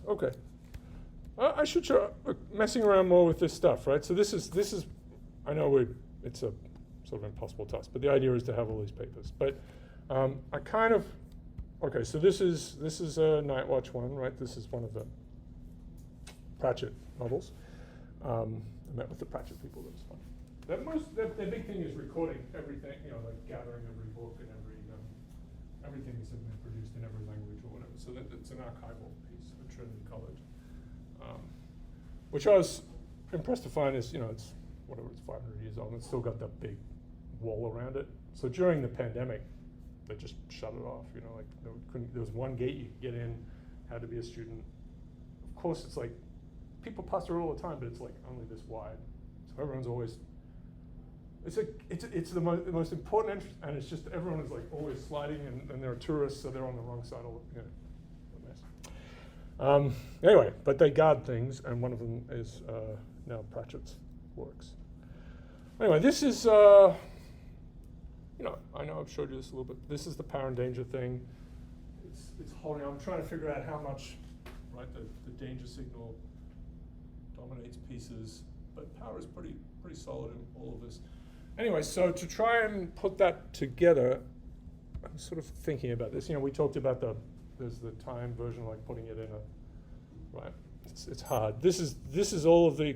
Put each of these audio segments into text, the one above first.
Okay. I should show messing around more with this stuff, right? So this is I know it's a sort of impossible task, but the idea is to have all these papers. But I kind of okay. So this is a Night Watch one, right? This is one of the Pratchett novels. I met with the Pratchett people. That was fun. Their big thing is recording everything, like gathering every book and everything that's been produced in every language or whatever. So it's an archival piece at Trinity College, which I was impressed to find is, it's whatever, it's 500 years old and it's still got that big wall around it. So during the pandemic, they just shut it off. Like there was one gate you could get in, had to be a student. Of course, it's like people pass through all the time, but it's like only this wide. So everyone's always. It's the most important entrance, and it's just everyone is like always sliding, and there are tourists, so they're on the wrong side of a mess. Anyway, but they guard things, and one of them is now Pratchett's works. Anyway, this is I know I've showed you this a little bit. This is the power and danger thing. It's holding. I'm trying to figure out how much, right? The danger signal dominates pieces, but power is pretty solid in all of this. Anyway, so to try and put that together, I'm sort of thinking about this. We talked about there's the time version, like putting it in right? It's hard. This is all of the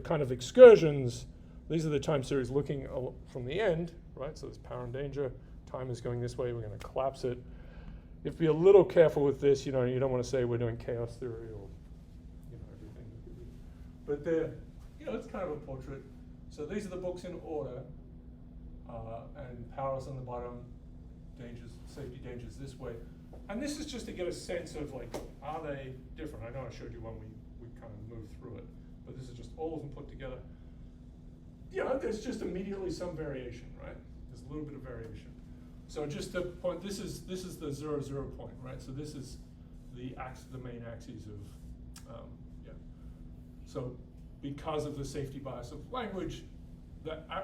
kind of excursions. These are the time series looking from the end, right? So there's power and danger. Time is going this way. We're going to collapse it. You have to be a little careful with this. You don't want to say we're doing chaos theory or everything. But it's kind of a portrait. So these are the books in order, and power's on the bottom, safety dangers this way. And this is just to get a sense of like, are they different? I know I showed you one we kind of moved through it, but this is just all of them put together. There's just immediately some variation, right? There's a little bit of variation. So just to point, this is the 0, 0 point, right? So this is the main axes of, So because of the safety bias of language,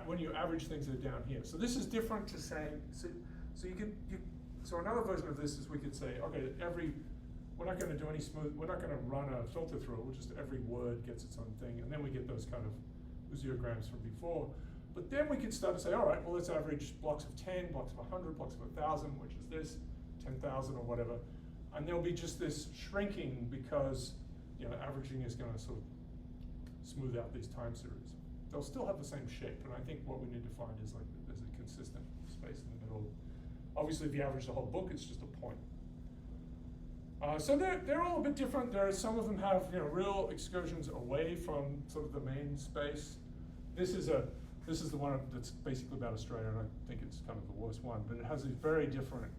when you average things, they're down here. So this is different to saying, so another version of this is we could say, okay, we're not going to do any we're not going to run a filter through it, just every word gets its own thing, and then we get those kind of useograms from before. But then we could start to say, all right, well, let's average blocks of 10, blocks of 100, blocks of 1,000, which is this, 10,000 or whatever. And there'll be just this shrinking because, averaging is going to sort of smooth out these time series. They'll still have the same shape, and I think what we need to find is like there's a consistent space in the middle. Obviously, if you average the whole book, it's just a point. So they're all a bit different. Some of them have real excursions away from sort of the main space. This is the one that's basically about Australia, and I think it's kind of the worst one. But it has a very different.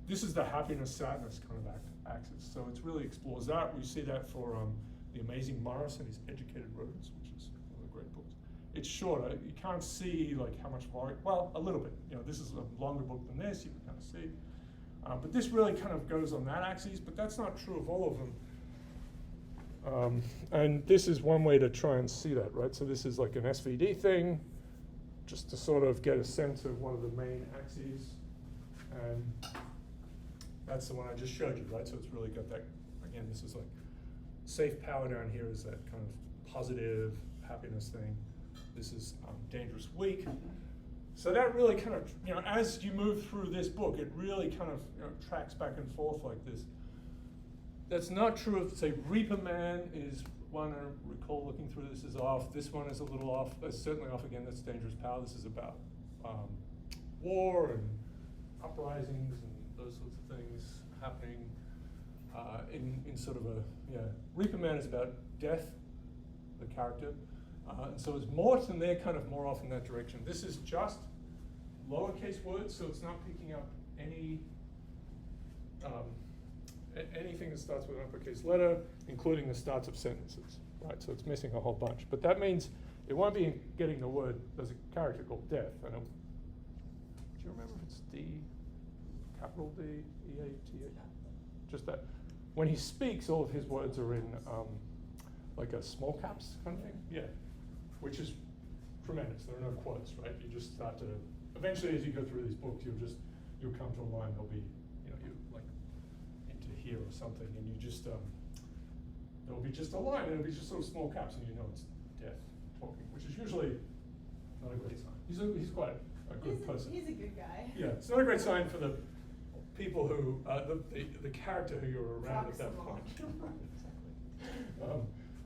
This is the happiness sadness kind of axis. So it really explores that. We see that for The Amazing Morris and His Educated Rodents, which is one of the great books. It's shorter. You can't see like how much volume. Well, a little bit. This is a longer book than this. You can kind of see. But this really kind of goes on that axis, but that's not true of all of them. And this is one way to try and see that, right? So this is like an SVD thing, just to sort of get a sense of one of the main axes. And that's the one I just showed you, right? So it's really got that, again, this is like safe power down here is that kind of positive happiness thing. This is dangerous weak. So that really kind of, as you move through this book, it really kind of tracks back and forth like this. That's not true of, say, Reaper Man is one I recall looking through. This is off. This one is a little off. That's certainly off again. That's dangerous power. This is about war and uprisings and those sorts of things happening in sort of Reaper Man is about death, the character. And so it's Morton, they're kind of more off in that direction. This is just lowercase words, so it's not picking up anything that starts with an uppercase letter, including the starts of sentences, right? So it's missing a whole bunch. But that means it won't be getting the word, there's a character called death. Do you remember if it's D, capital D, E-A-T-H? Just that. When he speaks, all of his words are in like a small caps kind of thing. Yeah. Which is tremendous. There are no quotes, right? You just start to, eventually as you go through these books, you'll come to a line, there'll be, you like into here or something, and you just there'll be just a line, and it'll be just sort of small caps, and you know it's Death talking, which is usually not a great sign. He's quite a good person. He's a good guy. Yeah, it's not a great sign for the people who the character who you're around at that point.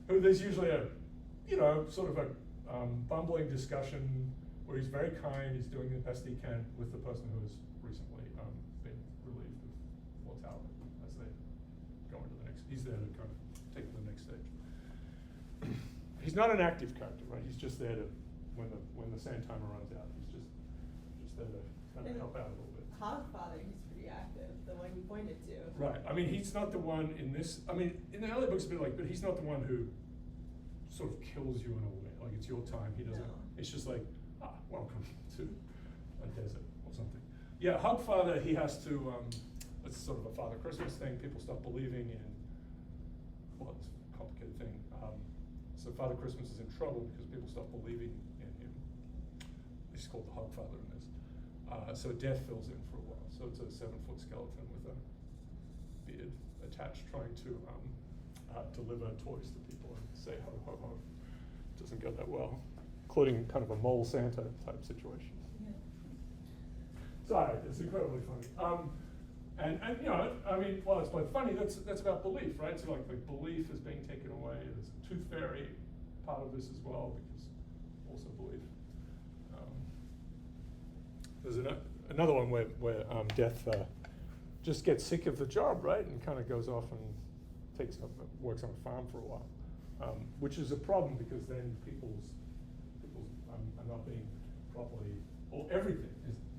Who there's usually a sort of a bumbling discussion where he's very kind, he's doing the best he can with the person who has recently been relieved of mortality as they go into the next. He's there to kind of take them to the next stage. He's not an active character, right? He's just there to when the sand timer runs out. He's just there to kind of help out a little bit. Hogfather, he's pretty active, the one you pointed to. Right. I mean, he's not the one in this. I mean, in the early books, a bit like, but he's not the one who sort of kills you in a way. Like it's your time. He doesn't. No. It's just like, welcome to a desert or something. Yeah, Hogfather, he has to. It's sort of a Father Christmas thing. People stop believing in. Well, it's a complicated thing. So Father Christmas is in trouble because people stop believing in him. He's called the Hogfather in this. So Death fills in for a while. So it's a 7-foot skeleton with a beard attached, trying to deliver toys to people and say ho ho ho. Doesn't go that well, including kind of a mole Santa type situation. Yeah. Sorry, it's incredibly funny. And I mean, well, it's both funny. That's about belief, right? So like the belief is being taken away. There's a tooth fairy part of this as well, because also belief. There's another one where Death just gets sick of the job, right, and kind of goes off and works on a farm for a while, which is a problem because then people's are not being properly, or everything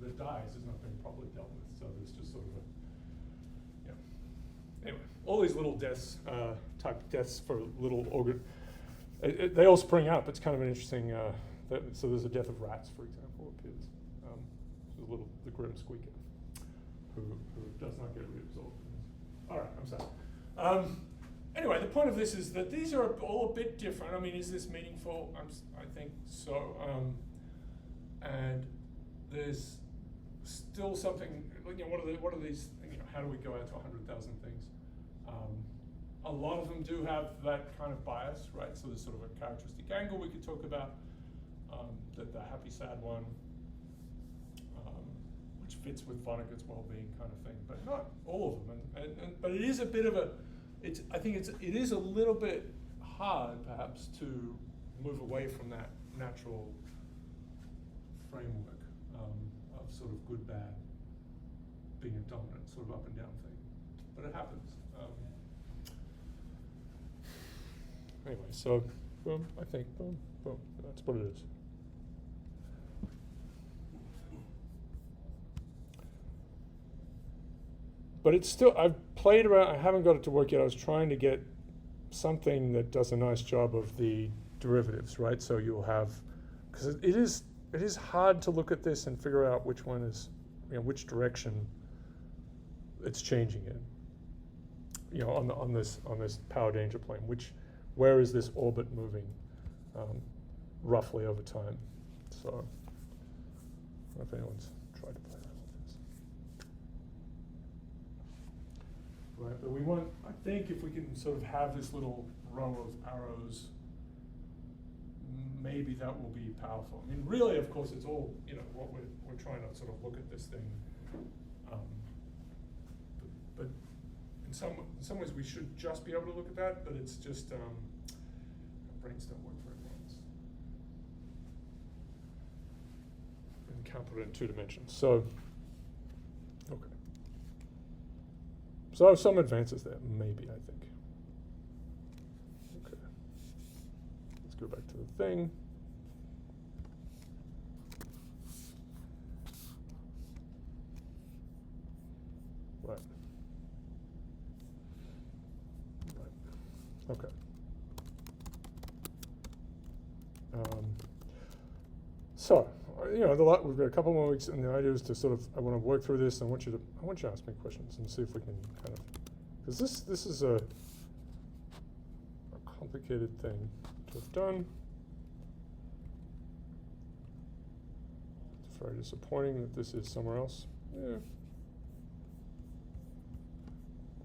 that dies is not being properly dealt with. So there's just sort of anyway, all these little deaths, type deaths for little organ. They all spring up. It's kind of an interesting. So there's a death of rats, for example, appears. The grim squeaker, who does not get reabsorbed. All right, I'm sorry. Anyway, the point of this is that these are all a bit different. I mean, is this meaningful? I think so. And there's still something. What are these? How do we go out to 100,000 things? A lot of them do have that kind of bias, right? So there's sort of a characteristic angle we could talk about. The happy, sad one. Which fits with Vonnegut's well-being kind of thing, but not all of them. But it is a bit of a. I think it is a little bit hard, perhaps, to move away from that natural framework of sort of good, bad, being a dominant, sort of up and down thing. But it happens. Anyway, so boom. I think boom. That's what it is. But it's still, I've played around, I haven't got it to work yet. I was trying to get something that does a nice job of the derivatives, right? So you'll have, because it is hard to look at this and figure out which one is, which direction it's changing in. On this power danger plane, where is this orbit moving roughly over time? So I don't know if anyone's tried to play around with this. Right, but we want, I think if we can sort of have this little row of arrows, maybe that will be powerful. I mean, really, of course, it's all, what we're trying to sort of look at this thing. But in some ways we should just be able to look at that, but it's just, our brains don't work very well. And can't put it in 2 dimensions. So, okay. So some advances there, maybe, I think. Okay. Let's go back to the thing. Right. Okay. So, we've got a couple more weeks, and the idea is to sort of, I want to work through this. I want you to ask me questions and see if we can kind of, because this is a complicated thing to have done. It's very disappointing that this is somewhere else. Yeah.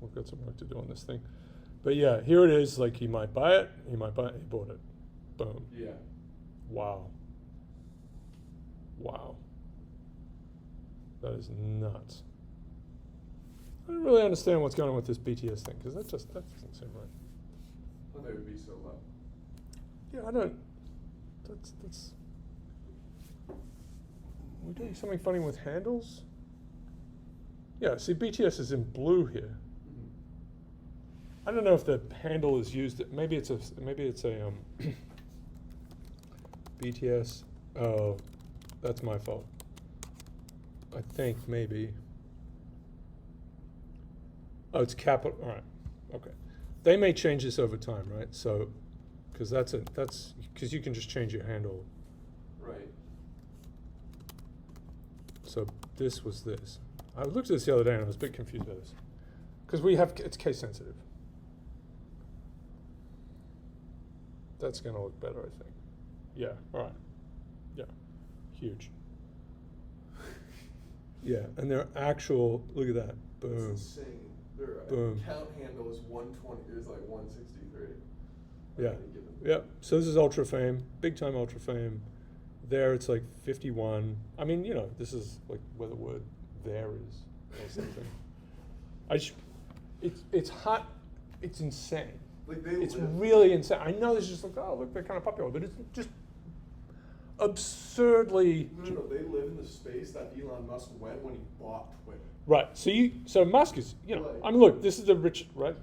we've got some work to do on this thing. But yeah, here it is. Like he might buy it, he bought it. Boom. Yeah. Wow. Wow. That is nuts. I don't really understand what's going on with this BTS thing, because that doesn't seem right. Well, they would be so low. Yeah, I don't. That's. We're doing something funny with handles. Yeah, see, BTS is in blue here. I don't know if the handle is used. Maybe it's a BTS. Oh, that's my fault. I think maybe. Oh, it's capital. All right. Okay. They may change this over time, right? So, because that's because you can just change your handle. Right. So this was this. I looked at this the other day and I was a bit confused by this, because it's case sensitive. That's going to look better, I think. Yeah. All right. Yeah. Huge. Yeah, and their actual, look at that. Boom. It's insane. Their Boom. account handle is 120. It was like 163. Yeah. Yeah. So this is ultra fame, big time ultra fame. There it's like 51. I mean, you know, this is like where the word there is or something. It's hot. It's insane. Like It's really insane. I know this is just like, oh, look, they're kind of popular, but it's just absurdly. No, they live in the space that Elon Musk went when he bought Twitter. Right. So Musk is, you know, I mean, look, this is the rich, right?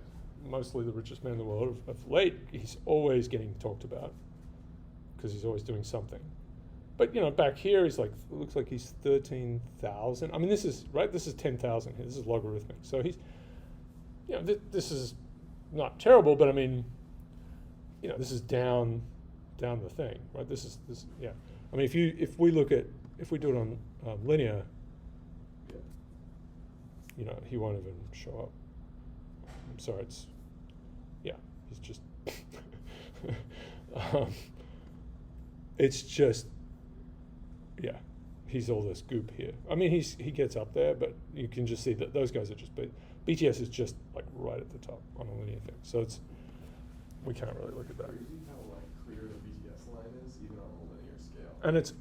Mostly the richest man in the world. Of late, he's always getting talked about because he's always doing something. But you know, back here, he's like, it looks like he's 13,000. I mean, this is right. This is 10,000 here. This is logarithmic. So he's, you know, this is not terrible, but I mean, you know, this is down the thing, right? This. Yeah. I mean, if we do it on linear, you know, he won't even show up. I'm sorry, he's just, it's just, yeah, he's all this goop here. I mean, he gets up there, but you can just see that those guys are just, BTS is just like right at the top on a linear thing. So we can't really look at that. Crazy how like clear the BTS line is, even on a linear scale. And it's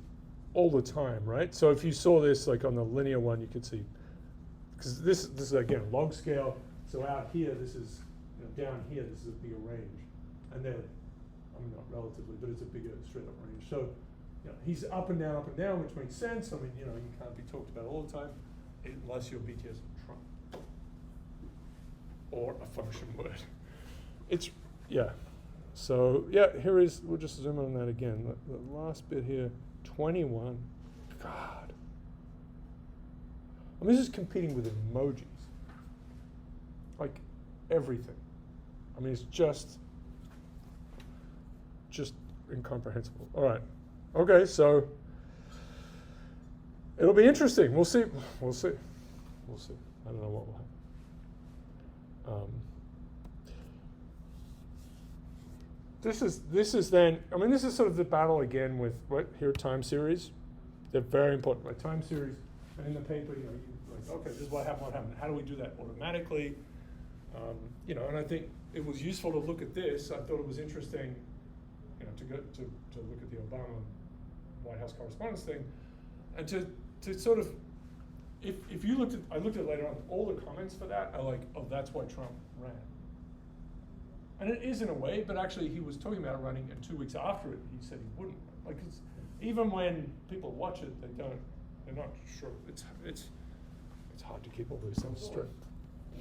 all the time, right? So if you saw this like on the linear one, you could see, because this is again log scale. So out here, this is, you know, down here, this is a bigger range, and then, I mean, not relatively, but it's a bigger straight up range. So, you know, he's up and down, which makes sense. I mean, you know, you can't be talked about all the time, unless you're BTS Trump or a function word. It's, yeah. So yeah, we'll just zoom in on that again. The last bit here, 21. God. I mean, this is competing with emojis. Like everything. I mean, it's just incomprehensible. All right. Okay, so it'll be interesting. We'll see. I don't know what will happen. This is then, I mean, this is sort of the battle again with here time series. They're very important. Like time series, and in the paper, you know, okay, this is what happened. How do we do that automatically? You know, and I think it was useful to look at this. I thought it was interesting, you know, to look at the Obama White House correspondence thing, and to sort of, if you I looked at it later on, all the comments for that are like, oh, that's why Trump ran. And it is in a way, but actually he was talking about running, and 2 weeks after it, he said he wouldn't. Like, even when people watch it, they're not sure. It's hard to keep all these things straight.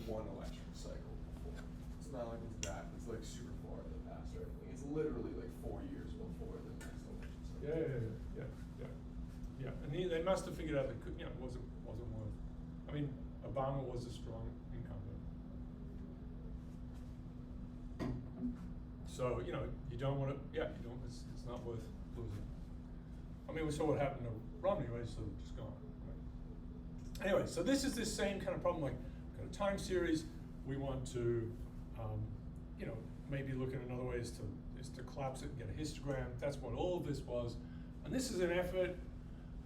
One election cycle before. It's not like it's that. It's like super far in the past or anything. It's literally like 4 years before the next election cycle. Yeah. And they must have figured out that, you know, wasn't worth. I mean, Obama was a strong incumbent. So, you know, you don't want to. Yeah, you don't. It's not worth losing. I mean, we saw what happened to Romney, right? So just gone. Right? Anyway, so this is this same kind of problem. Like, got a time series. We want to, you know, maybe look at another way is to collapse it and get a histogram. That's what all of this was. And this is an effort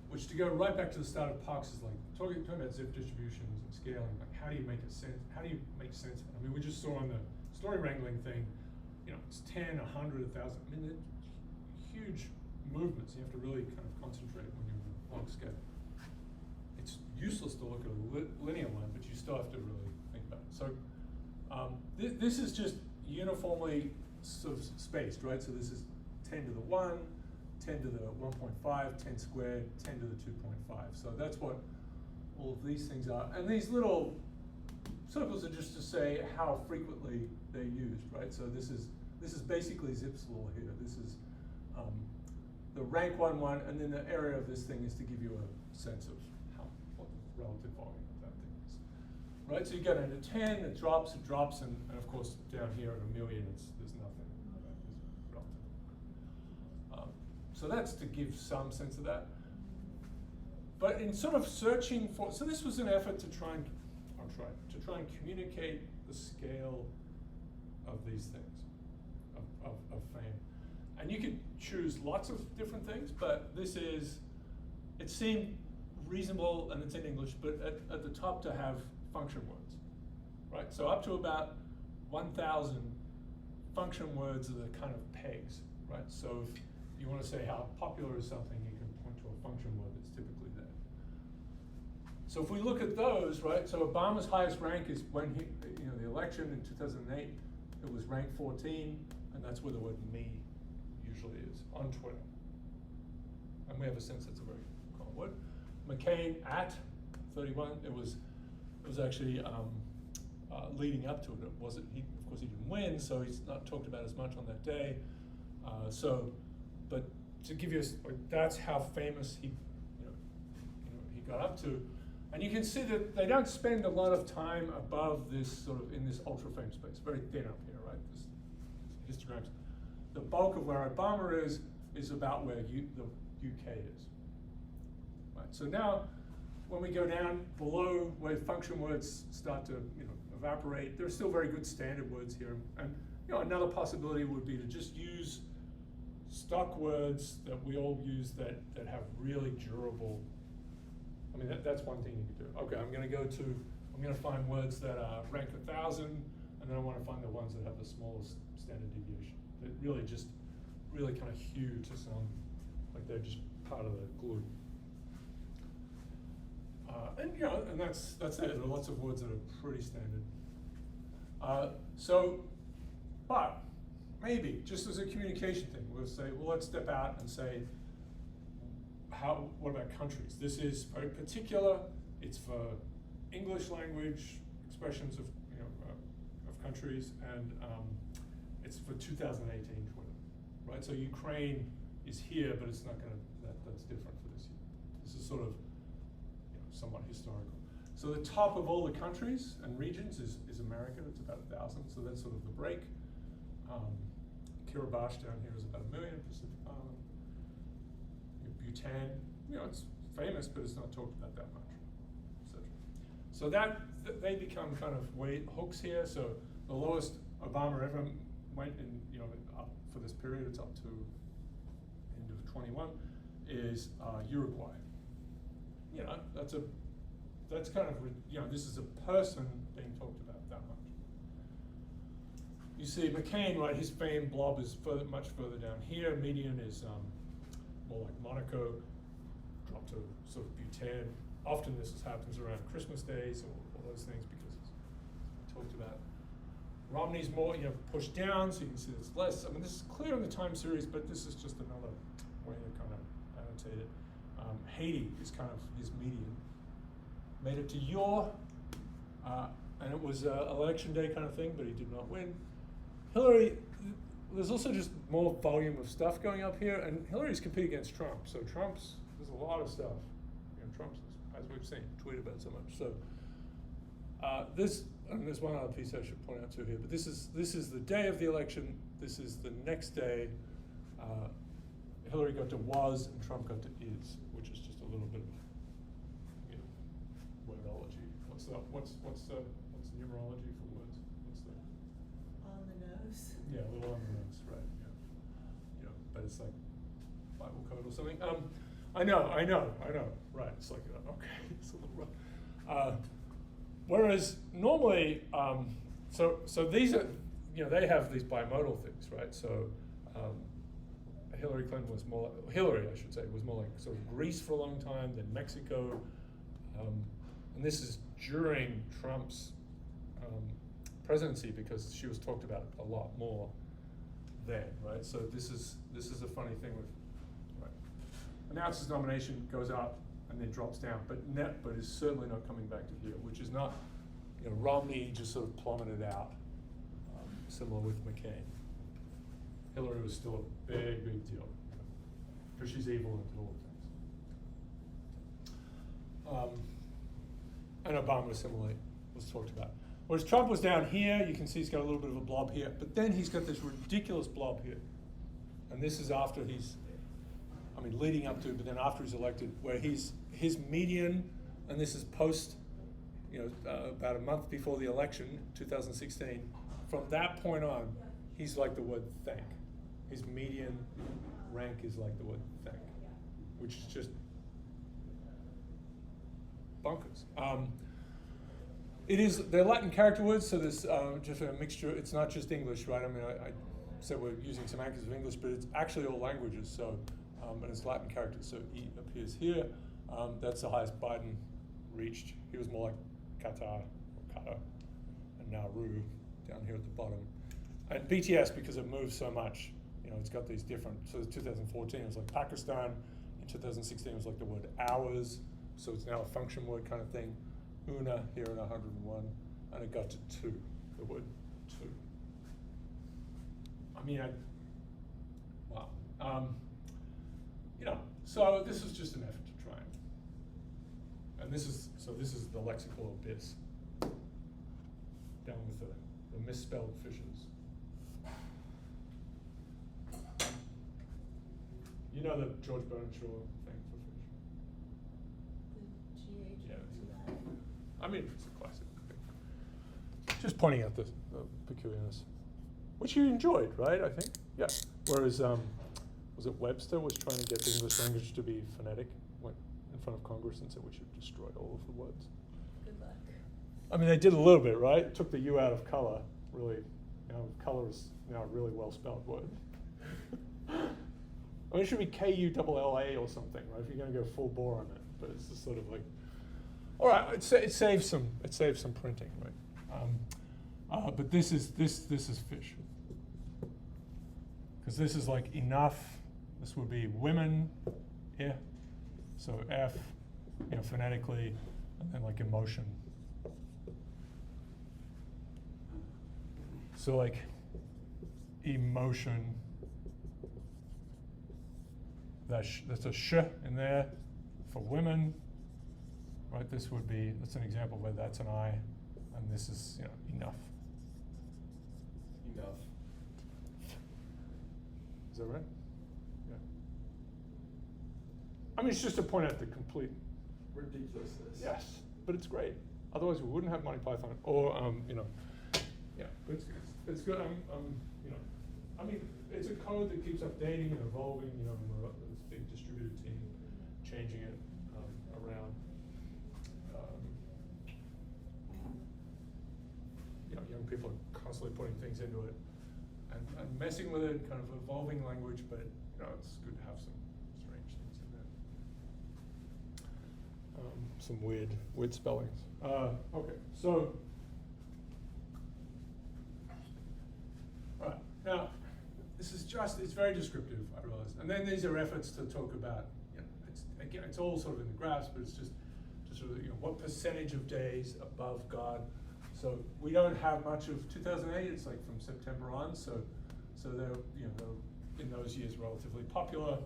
which to go right back to the start of Parks is like talking about zip distributions and scaling. Like, how do you make sense? How do you make sense of it? I mean, we just saw on the story wrangling thing, you know, it's 10, 100, 1,000. I mean, they're huge movements. You have to really kind of concentrate when you're on scale. It's useless to look at a linear line, but you still have to really think about it. So this is just uniformly sort of spaced, right? So this is 10 to the 1, 10 to the 1.5, 10 squared, 10 to the 2.5. So that's what all of these things are. And these little circles are just to say how frequently they're used, right? So this is basically Zipf's law here. This is the rank one, and then the area of this thing is to give you a sense of what the relative volume of that thing is. Right, so you get into 10, it drops, and of course down here at 1 million, there's nothing. It's relative. So that's to give some sense of that. But in sort of searching for, so this was an effort to try and communicate the scale of these things, of fame. And you could choose lots of different things, but it seemed reasonable, and it's in English, but at the top to have function words, right? So up to about 1,000 function words are the kind of pegs, right? So if you want to say how popular is something, you can point to a function word that's typically there. So if we look at those, right, so Obama's highest rank is when the election in 2008, it was rank 14, and that's where the word me usually is, on Twitter. And we have a sense that's a very common word. McCain at 31, it was actually leading up to it. It wasn't, of course he didn't win, so he's not talked about as much on that day. But to give you, that's how famous he got up to. And you can see that they don't spend a lot of time above this sort of, in this ultra fame space, very thin up here, right? This histograms. The bulk of where Obama is about where the UK is. Right. So now, when we go down below where function words start to evaporate, there are still very good standard words here. And another possibility would be to just use stock words that we all use that have really durable. I mean, that's one thing you could do. Okay, I'm going to find words that are rank 1,000, and then I want to find the ones that have the smallest standard deviation. That really kind of hew to some, like they're just part of the glue. And that's it. There are lots of words that are pretty standard. But maybe just as a communication thing, we'll say, well, let's step out and say, what about countries? This is very particular. It's for English language expressions of countries, and it's for 2018 Twitter, right? So Ukraine is here, but it's not going to. That's different for this year. This is sort of somewhat historical. So the top of all the countries and regions is America. It's about 1,000. So that's sort of the break. Kiribati down here is about 1 million. Pacific Island. Bhutan, it's famous, but it's not talked about that much, etc. So they become kind of hooks here. So the lowest Obama ever went in, up for this period, it's up to end of 21, is Uruguay. That's kind of, this is a person being talked about that much. You see McCain, right, his fame blob is much further down here. Median is more like Monaco, drop to sort of Bhutan. Often this happens around Christmas days or those things because it's talked about. Romney's more, pushed down, so you can see it's less. I mean, this is clear in the time series, but this is just another way to kind of annotate it. Haiti is kind of his median. Made it to and it was an election day kind of thing, but he did not win. Hillary, there's also just more volume of stuff going up here, and Hillary's competing against Trump. So there's a lot of stuff. Trump's, as we've seen, tweeted about so much. So there's one other piece I should point out too here, but this is the day of the election. This is the next day. Hillary got to was, and Trump got to is, which is just a little bit of wordology. What's the numerology for words? What's the On the nose. Yeah, a little on the nose, right? Yeah, but it's like Bible code or something. I know. Right, it's like, okay, it's a little rough. Whereas normally, so these are, they have these bimodal things, right? So Hillary Clinton was more, Hillary, I should say, was more like sort of Greece for a long time, then Mexico, and this is during Trump's presidency because she was talked about a lot more then, right? So this is a funny thing with, right, announces nomination, goes up, and then drops down, but is certainly not coming back to here, which is not, Romney just sort of plummeted out, similar with McCain. Hillary was still a big deal, because she's evil and did all the things. And Obama similarly was talked about. Whereas Trump was down here, you can see he's got a little bit of a blob here, but then he's got this ridiculous blob here. And this is after leading up to, but then after he's elected, where his median, and this is post, about a month before the election, 2016, from that point on, he's like the word thank. His median rank is like the word thank, which is just bonkers. They're Latin character words, so there's just a mixture. It's not just English, right? I mean, I said we're using some anchors of English, but it's actually all languages, so, and it's Latin characters, so E appears here. That's the highest Biden reached. He was more like Qatar, or Qatar, and Nauru down here at the bottom. And BTS, because it moves so much, it's got these different, so 2014 it was like Pakistan, in 2016 it was like the word hours, so it's now a function word kind of thing. Una here at 101, and it got to 2, the word 2. I mean, wow. So this is just an effort to try and this is the lexical abyss, down with the misspelled fishes. You know the George Bernard Shaw thing for fish? The GH. Yeah. I mean, it's a classic thing. Just pointing out the peculiarness, which you enjoyed, right? I think, yeah. Whereas, was it Webster was trying to get the English language to be phonetic, went in front of Congress and said we should destroy all of the words. Good luck. I mean, they did a little bit, right? Took the U out of color, really. Color is now a really well spelled word. I mean, it should be Kulla or something, right? If you're going to go full bore on it, but it's just sort of like. All right, it saves some printing, right? But this is fish, because this is like enough. This would be women, yeah. So F, phonetically, and then like emotion. So like emotion. That's a sh in there for women. Right, that's an example where that's an I, and this is, enough. Enough. Is that right? Yeah. I mean, it's just to point out the complete Ridiculousness. yes, but it's great. Otherwise, we wouldn't have Monty Python, or yeah. But it's good. I mean, it's a code that keeps updating and evolving. We're this big distributed team changing it around. Young people are constantly putting things into it and messing with it, kind of evolving language, but it's good to have some strange things in there. Some weird spellings. Okay, so all right, now this is it's very descriptive, I realize. And then these are efforts to talk about, it's all sort of in the graphs, but it's just sort of, what percentage of days above God. So we don't have much of 2008. It's like from September on. So they're they're in those years relatively popular.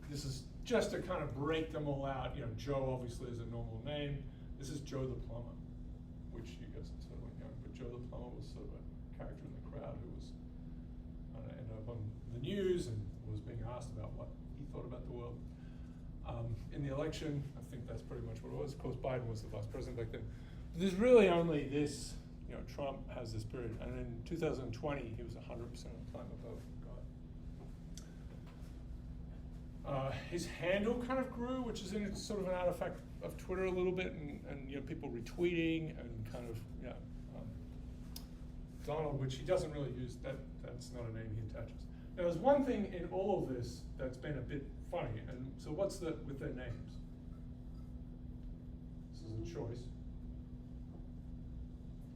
This is just to kind of break them all out. Joe obviously is a normal name. This is Joe the Plumber, which you guys are totally young, but Joe the Plumber was sort of a character in the crowd who was ended up on the news and was being asked about what he thought about the world. In the election, I think that's pretty much what it was. Of course, Biden was the vice president back then. There's really only this, Trump has this period, and in 2020 he was 100% of the time above His handle kind of grew, which is in sort of an artifact of Twitter a little bit, and people retweeting and kind of Donald, which he doesn't really use. That's not a name he attaches. Now, there's one thing in all of this that's been a bit funny, and so what's with their names? This is a choice.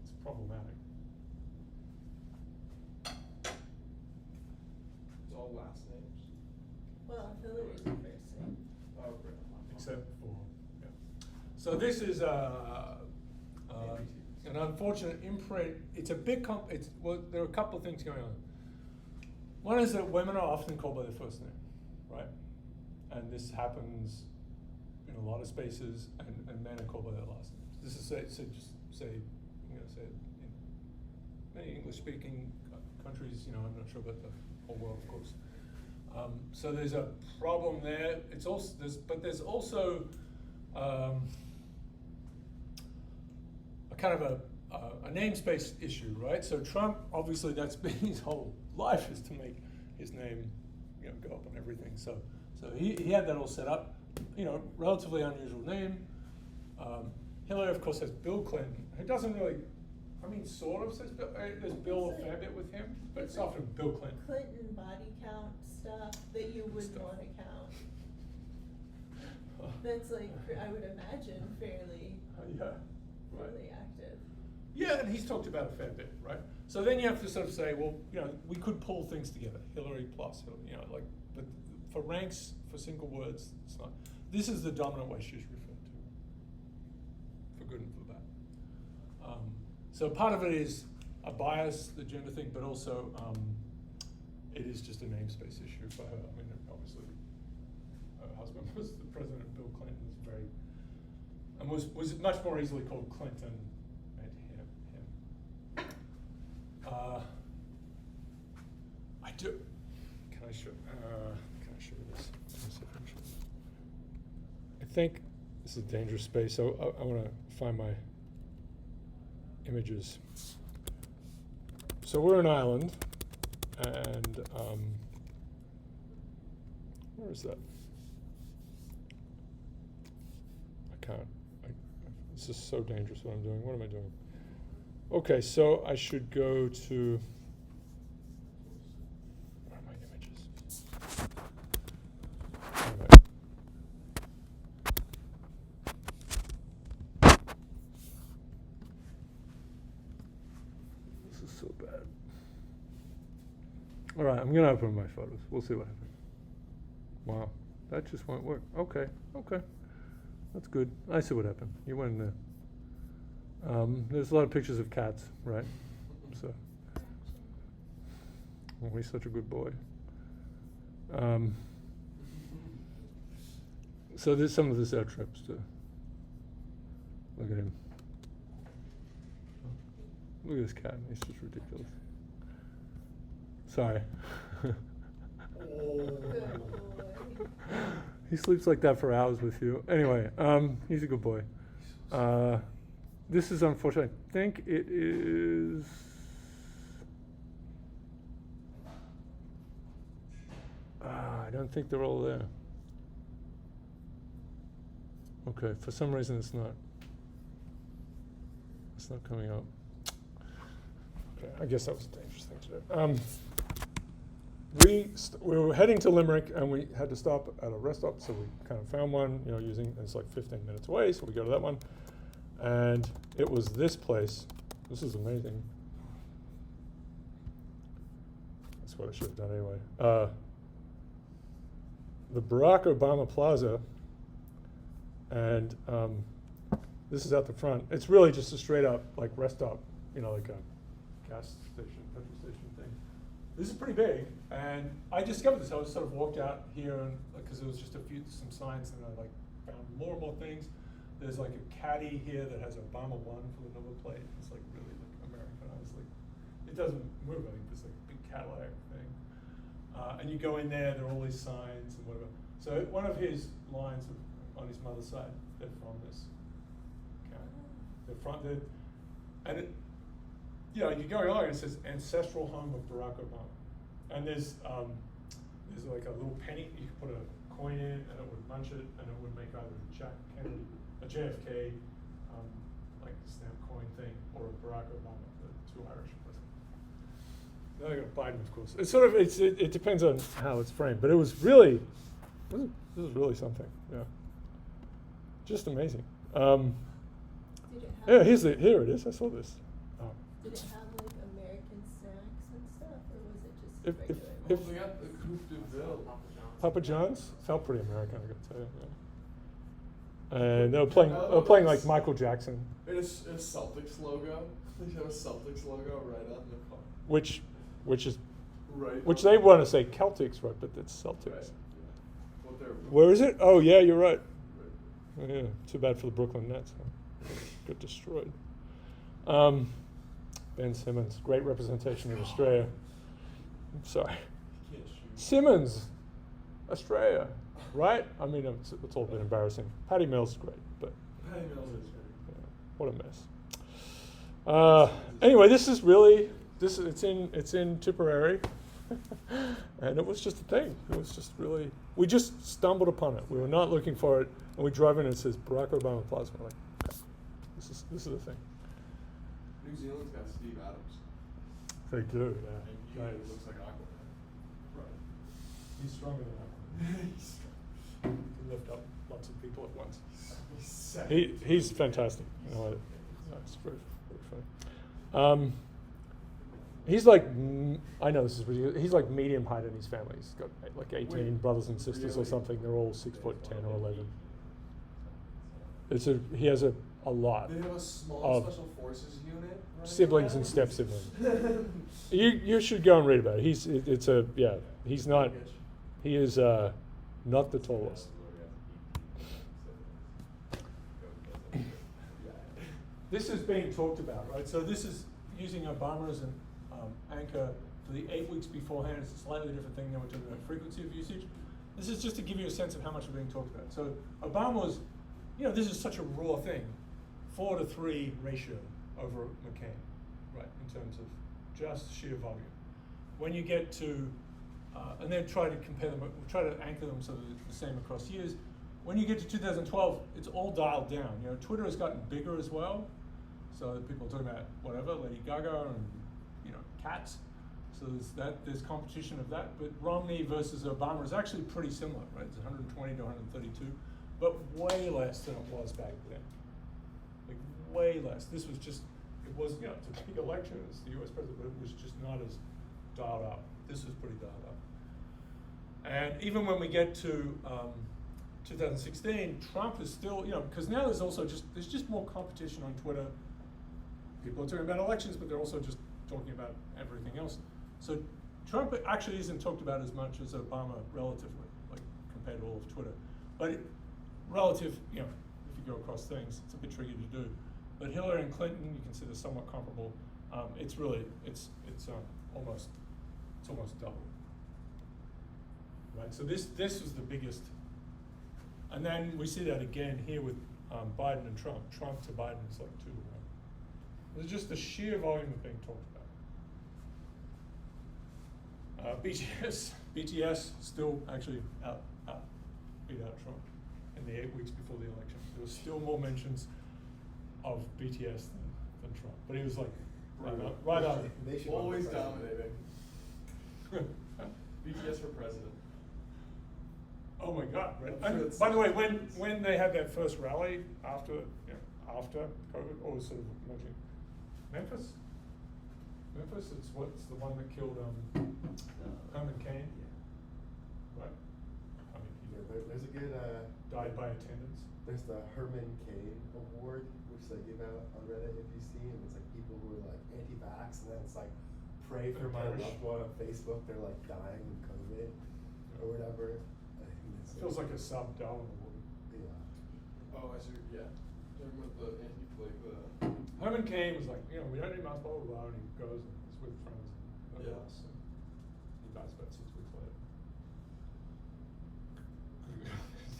It's problematic. It's all last names. Well, Hillary's the first name. Oh, great. Except for, yeah. So this is an unfortunate imprint. It's a big there are a couple of things going on. One is that women are often called by their first name, right? And this happens in a lot of spaces, and men are called by their last names. This is say in many English-speaking countries. I'm not sure about the whole world, of course. So there's a problem there. There's also a kind of a namespace issue, right? So Trump, obviously, that's been his whole life, is to make his name, go up on everything. So he had that all set up. Relatively unusual name. Hillary, of course, has Bill Clinton, who doesn't really. Sort of says Bill. There's Bill a fair bit with him, but it's often Bill Clinton. Clinton body count stuff that you would want to count. That's I would imagine, fairly active. Yeah, and he's talked about a fair bit, right? So then you have to sort of say, well, we could pull things together. Hillary plus, but for ranks, for single words, it's not. This is the dominant way she's referred to, for good and for bad. So part of it is a bias, the gender thing, but also it is just a namespace issue for her. Obviously, her husband was the president, Bill Clinton, was much more easily called Clinton and him. I do. Can I show you this? Let me see if I can show you. I think this is a dangerous space, so I want to find my images. So we're an island, and where is that? I can't. This is so dangerous what I'm doing. What am I doing? Okay, so I should go to. Where are my images? All right. This is so bad. All right, I'm going to open my photos. We'll see what happens. Wow, that just won't work. Okay. That's good. I see what happened. You went in there. There's a lot of pictures of cats, right? So, he's such a good boy. So there's some of this our trips to look at him. Look at this cat. He's just ridiculous. Sorry. Good boy. He sleeps like that for hours with you. Anyway, he's a good boy. This is unfortunate. I think it is. I don't think they're all there. Okay, for some reason it's not. It's not coming up. Okay, I guess that was a dangerous thing to do. We were heading to Limerick, and we had to stop at a rest stop, so we kind of found one, using, it's like 15 minutes away, so we go to that one. And it was this place. This is amazing. That's what I should have done anyway. The Barack Obama Plaza, and this is out the front. It's really just a straight up rest stop, like a gas station, petrol station thing. This is pretty big, and I discovered this. I was sort of walked out here, and because there was just some signs, and I found more and more things. There's a caddy here that has Obama 1 for the number plate. It's really American. I was it doesn't move. I think this big Cadillac thing. And you go in there, there are all these signs and whatever. So one of his lines on his mother's side, they're from this county. They're from and it, you're going along, and it says ancestral home of Barack Obama. And there's a little penny, you can put a coin in, and it would munch it, and it would make either a Jack Kennedy, a JFK, like stamp coin thing, or a Barack Obama, the two Irish presidents. Then I got Biden, of course. It's sort of it depends on how it's framed, but it was really this is really something. Yeah, just amazing. Did it Yeah, have, here it is. I saw this. did it have like American snacks and stuff, or was it just If- regular? Well, they got the Coupe de Ville. Papa John's felt pretty American, I got to tell you. Yeah. And they were playing like Michael Jackson, It's a Celtics logo. They have a Celtics logo right on the car. which is Right. which on they the- want to say Celtics, right? But it's Celtics. Right. Yeah. What they're. Where is it? Oh yeah, you're right. Right. Oh, yeah, too bad for the Brooklyn Nets. Huh? Got destroyed. Ben Simmons, great representation of Australia. I'm sorry. You can't shoot. Simmons, Australia, right? I mean, it's all been embarrassing. Paddy Mills is great, but Patty Mills is yeah, what a mess. Anyway, this is really it's in Tipperary, and it was just a thing. It was just really we just stumbled upon it. We were not looking for it, and we drive in and it says Barack Obama Plaza. We're like, okay, this is the thing. New Zealand's got Steve Adams. They do, And he yeah. looks like Aquaman. Right. He's stronger than that. He can lift up lots of people at once. He's fantastic. You know, it's very, very funny. He's like, I know this is ridiculous. He's like medium height in his family. He's got like 18 Wait, brothers and sisters or really? something. They're all 6'10" or 11. He has a lot. They have a small Of special forces unit. running siblings and around. step siblings. You should go and read about it. He's not. He is not the tallest. This is being talked about, right? So this is using Obama as an anchor for the 8 weeks beforehand. It's a slightly different thing than we're talking about frequency of usage. This is just to give you a sense of how much is being talked about. So Obama was, this is such a raw thing, 4-to-3 ratio over McCain, right? In terms of just sheer volume. When you get to, and then try to compare them, try to anchor them so that it's the same across years. When you get to 2012, it's all dialed down. Twitter has gotten bigger as well. So that people are talking about whatever, Lady Gaga and cats. So there's competition of that. But Romney versus Obama is actually pretty similar, right? It's 120 to 132, but way less than it was back then. Like way less. This was just, it was, it's a big election as the US president, but it was just not as dialed up. This was pretty dialed up. And even when we get to 2016, Trump is still, because now there's just more competition on Twitter. People are talking about elections, but they're also just talking about everything else. So Trump actually isn't talked about as much as Obama relatively, like compared to all of Twitter. But relative, if you go across things, it's a bit tricky to do. But Hillary and Clinton, you can see they're somewhat comparable. It's almost double. Right. So this was the biggest. And then we see that again here with Biden and Trump. Trump to Biden is like 2 to 1. It's just the sheer volume of being talked about. BTS still actually beat out Trump in the 8 weeks before the election. There was still more mentions of BTS than Trump, but he was like right on. They should Always run for president. dominating. BTS for president. Oh my God! Right. I'm sure And it's by the way, such a- when they had that first rally after COVID, or sort of emerging, Memphis, it's the one that killed Herman Cain, right? I mean, Yeah, there's a good. he died by attendance. There's the Herman Cain Award, which they give out on Reddit if you see, and it's like people who are like anti-vax, and then it's like pray for my Perish. loved one on Facebook. They're like dying of COVID or whatever. I think It feels like a sub-Darwin award. Yeah. Oh, I see. Yeah. Talking about the Herman Cain was like, we don't need masks, blah, blah, blah, and he goes and is with friends and Yeah. us, and he dies about 6 weeks later.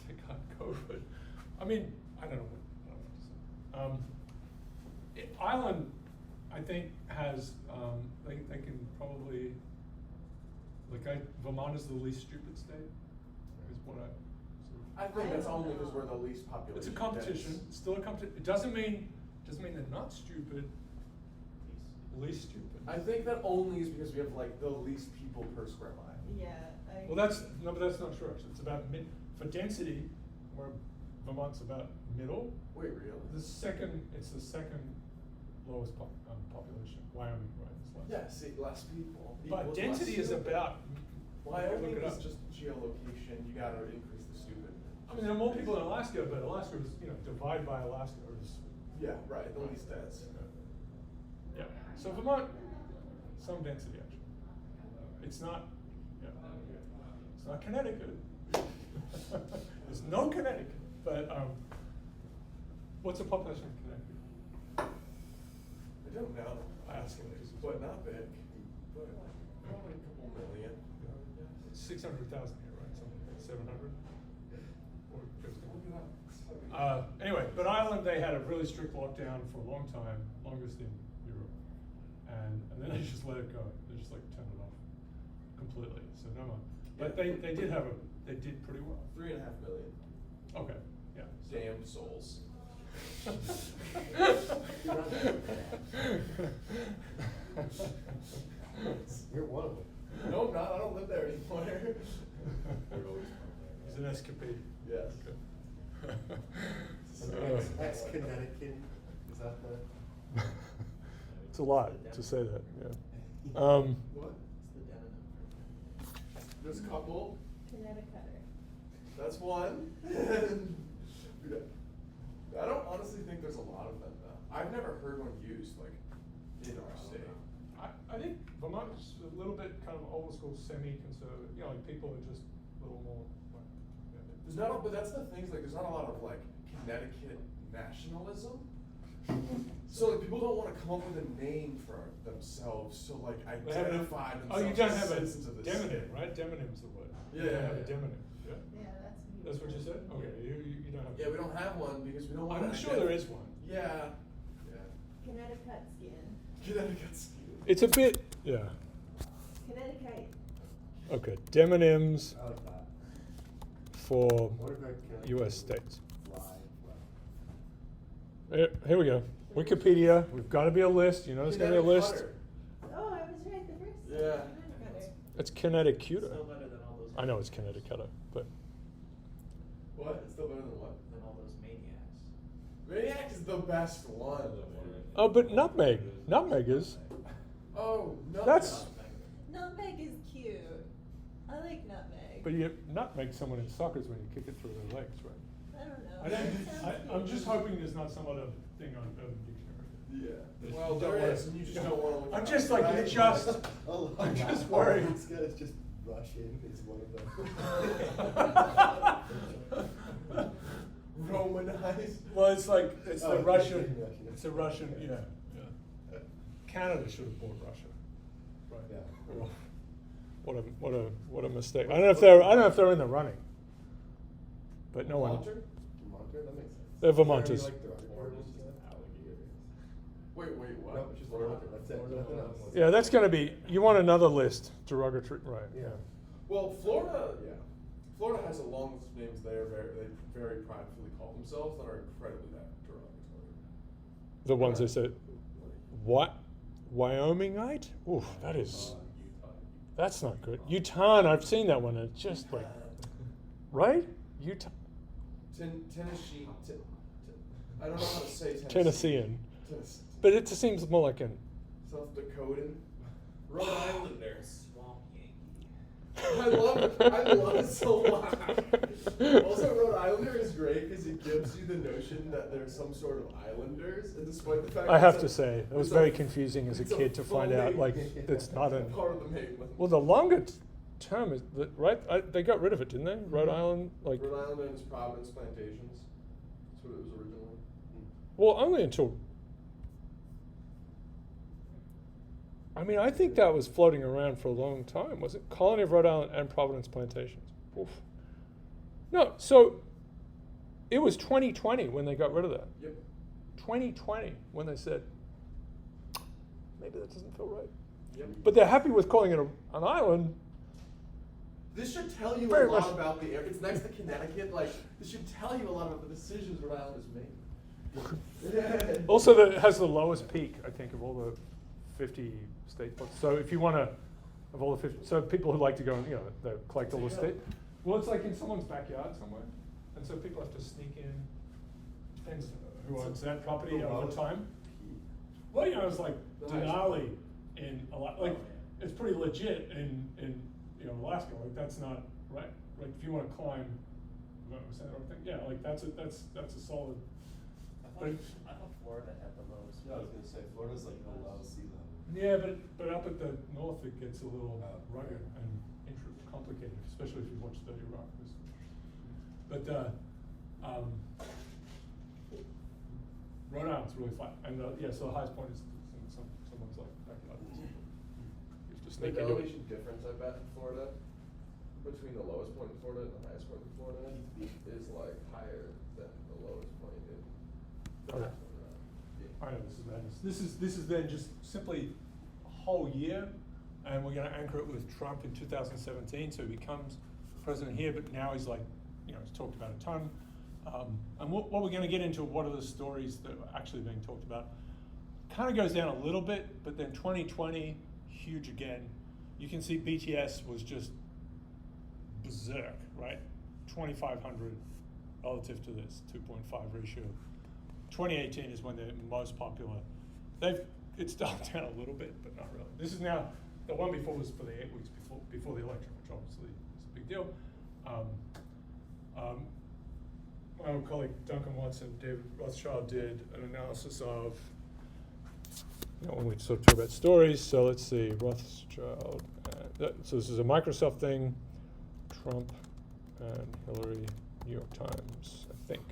They got COVID. I mean, I don't know what to say. Ireland, I think, has, they can probably, Vermont is the least stupid state. is what I. I think that's I don't only because know. we're the least population. It's a competition. It's still a competition. It doesn't mean they're not stupid. Least stupid. I think that only is because we have like the least people per square mile. Yeah, I. Well, but that's not true. Actually, it's about for density, where Vermont's about middle. Wait, really? It's the second lowest population. Wyoming, right? Is less. Yeah, see, less people. But equals density less is stupid. about. Wyoming look it is up. just geolocation. You gotta increase the stupid. I mean, there are more people in Alaska, but Alaska is, divide by Alaska is. Yeah, right. The least dense. Yeah. So Vermont, some density actually. It's not. Yeah. It's not Connecticut. There's no Connecticut, but what's the population of Connecticut? I don't know. I ask him this. But not big. But probably a couple million. I would guess. 600,000 here, right? Something like 700 or 50. Look it up. Anyway, but Ireland, they had a really strict lockdown for a long time, longest in Europe, and then they just let it go. They just like turned it off completely. So no more. But they did pretty well. 3.5 million. Okay. Yeah. Damned souls. You're one of them. No, I'm not. I don't live there anymore. It's an escapade. Yes. Okay. Ex-Connecticut, is that the? It's a lot to say that. Yeah. What? There's a couple. Connecticut. That's one. I don't honestly think there's a lot of them though. I've never heard one used like in our state. I think Vermont's a little bit kind of old school, semi-conservative. Like people are just a little more. Like, There's not, but that's the thing. Like, there's not a lot of like Connecticut nationalism. So like people don't want to come up with a name for themselves. So like They have identify themselves. Oh, you don't as have a citizens of the demonym, state. right? Demonym's the word. Yeah, You don't yeah, have a yeah. demonym. Yeah. Yeah, That's what you said? Okay, you don't have. Yeah, we don't have one because we don't want. I'm to sure there is one. Yeah. Yeah. Connecticut skin. Connecticut's. It's a bit, yeah. Connecticut. Okay, demonyms I like that. for What about Connecticut? U.S. states. Fly, Here we go. Wikipedia. We've got to be a list. You know, there's got to be a list. Connecticut. Oh, I was right the first time. Yeah. Connecticut. It's Connecticut. Still better than all those. I know it's Connecticut, but What? It's still better than what? Than all those maniacs. Maniac is the best one. oh, but nutmeg. Nutmeg is. Oh no. That's- Nutmeg is cute. I like nutmeg. But you nutmeg someone in sockers when you kick it through their legs, right? I don't know. I That sounds I'm cute. just hoping there's not some other thing on Urban Dictionary. Yeah. You Well, don't there wanna- is, and you just don't want to look. I'm it just up, like, right? you just. Oh, I'm wow. just worried. It's good. It's just Russian is one of them. Romanized. Well, it's like it's Oh, the it's Russian. Russian. It's a Russian. Yeah. Canada should have bought Russia. Right. Yeah. Oh, what a mistake. I don't know if they're in the running. But no one. Vermonter? Vermonter? That makes sense. They're Vermonters. Like the Vermonters. Wait, what? No, it's just Vermonter. That's it. Nothing else. Yeah, that's going to be. You want another list? Derogatory, right? Yeah. Well, Florida, yeah. Florida has a long list of names they very pridefully call themselves that are incredibly derogatory. The ones they said. What? Wyomingite? Oof, that is. That's not good. Utah. I've seen that one. It's just like, right? Utah. Tennessee. I don't know how to say Tennessee. Tennessean. Tennessee. But it just seems more like an. South Dakotan. Rhode Islander. Swamp Yankee. I love it so much. Also, Rhode Islander is great because it gives you the notion that there's some sort of islanders, and despite the fact I have it's to a- say, it was it's very a- confusing as a it's a kid to find out, fully like, it's not a. part of the mainland. Well, the longer term is, right? They got rid of it, didn't they? Rhode Island, like. Rhode Island and its Providence plantations. That's what it was originally. Well, only until. I mean, I think that was floating around for a long time. Was it Colony of Rhode Island and Providence plantations? Oof. No, so it was 2020 when they got rid of that. Yep. 2020 when they said, maybe that doesn't feel right. Yep. But they're happy with calling it an island This should tell you Very a lot much. about the area. It's next to Connecticut. Like, this should tell you a lot about the decisions Rhode Island has made. Also, it has the lowest peak, I think, of all the 50 state books. So if you want to, of all the 50, so people who like to go and, they collect all the state. Well, it's like in someone's backyard somewhere. And so people have to sneak in. Depends who owns that property over time. Well, it's like Denali in a lot, like, it's pretty legit in Alaska. Like, that's not, right? Like, if you want to climb, yeah, like, that's a solid. I thought Florida had the lowest. Yeah, I was gonna say, Florida's like below sea level. Yeah, but up at the north it gets a little rugged and complicated, especially if you watch 30 Rock. But Rhode Island's really flat, and so the highest point is in someone's like backyard. You have to The sneak into it. elevation difference, I bet, in Florida, between the lowest point in Florida and the highest point in Florida, is like higher than the lowest point in the Okay. highest point around. I know, this is madness. This is then just simply a whole year, and we're going to anchor it with Trump in 2017. So he becomes president here, but now he's like, he's talked about a ton. And what we're going to get into, what are the stories that are actually being talked about, kind of goes down a little bit, but then 2020, huge again. You can see BTS was just berserk, right? 2,500 relative to this 2.5 ratio. 2018 is when they're most popular. It's dialed down a little bit, but not really. This is now, the one before was for the 8 weeks before the election, which obviously is a big deal. My old colleague Duncan Watson, David Rothschild, did an analysis of, when we sort of talk about stories, so let's see, Rothschild, so this is a Microsoft thing, Trump and Hillary, New York Times, I think.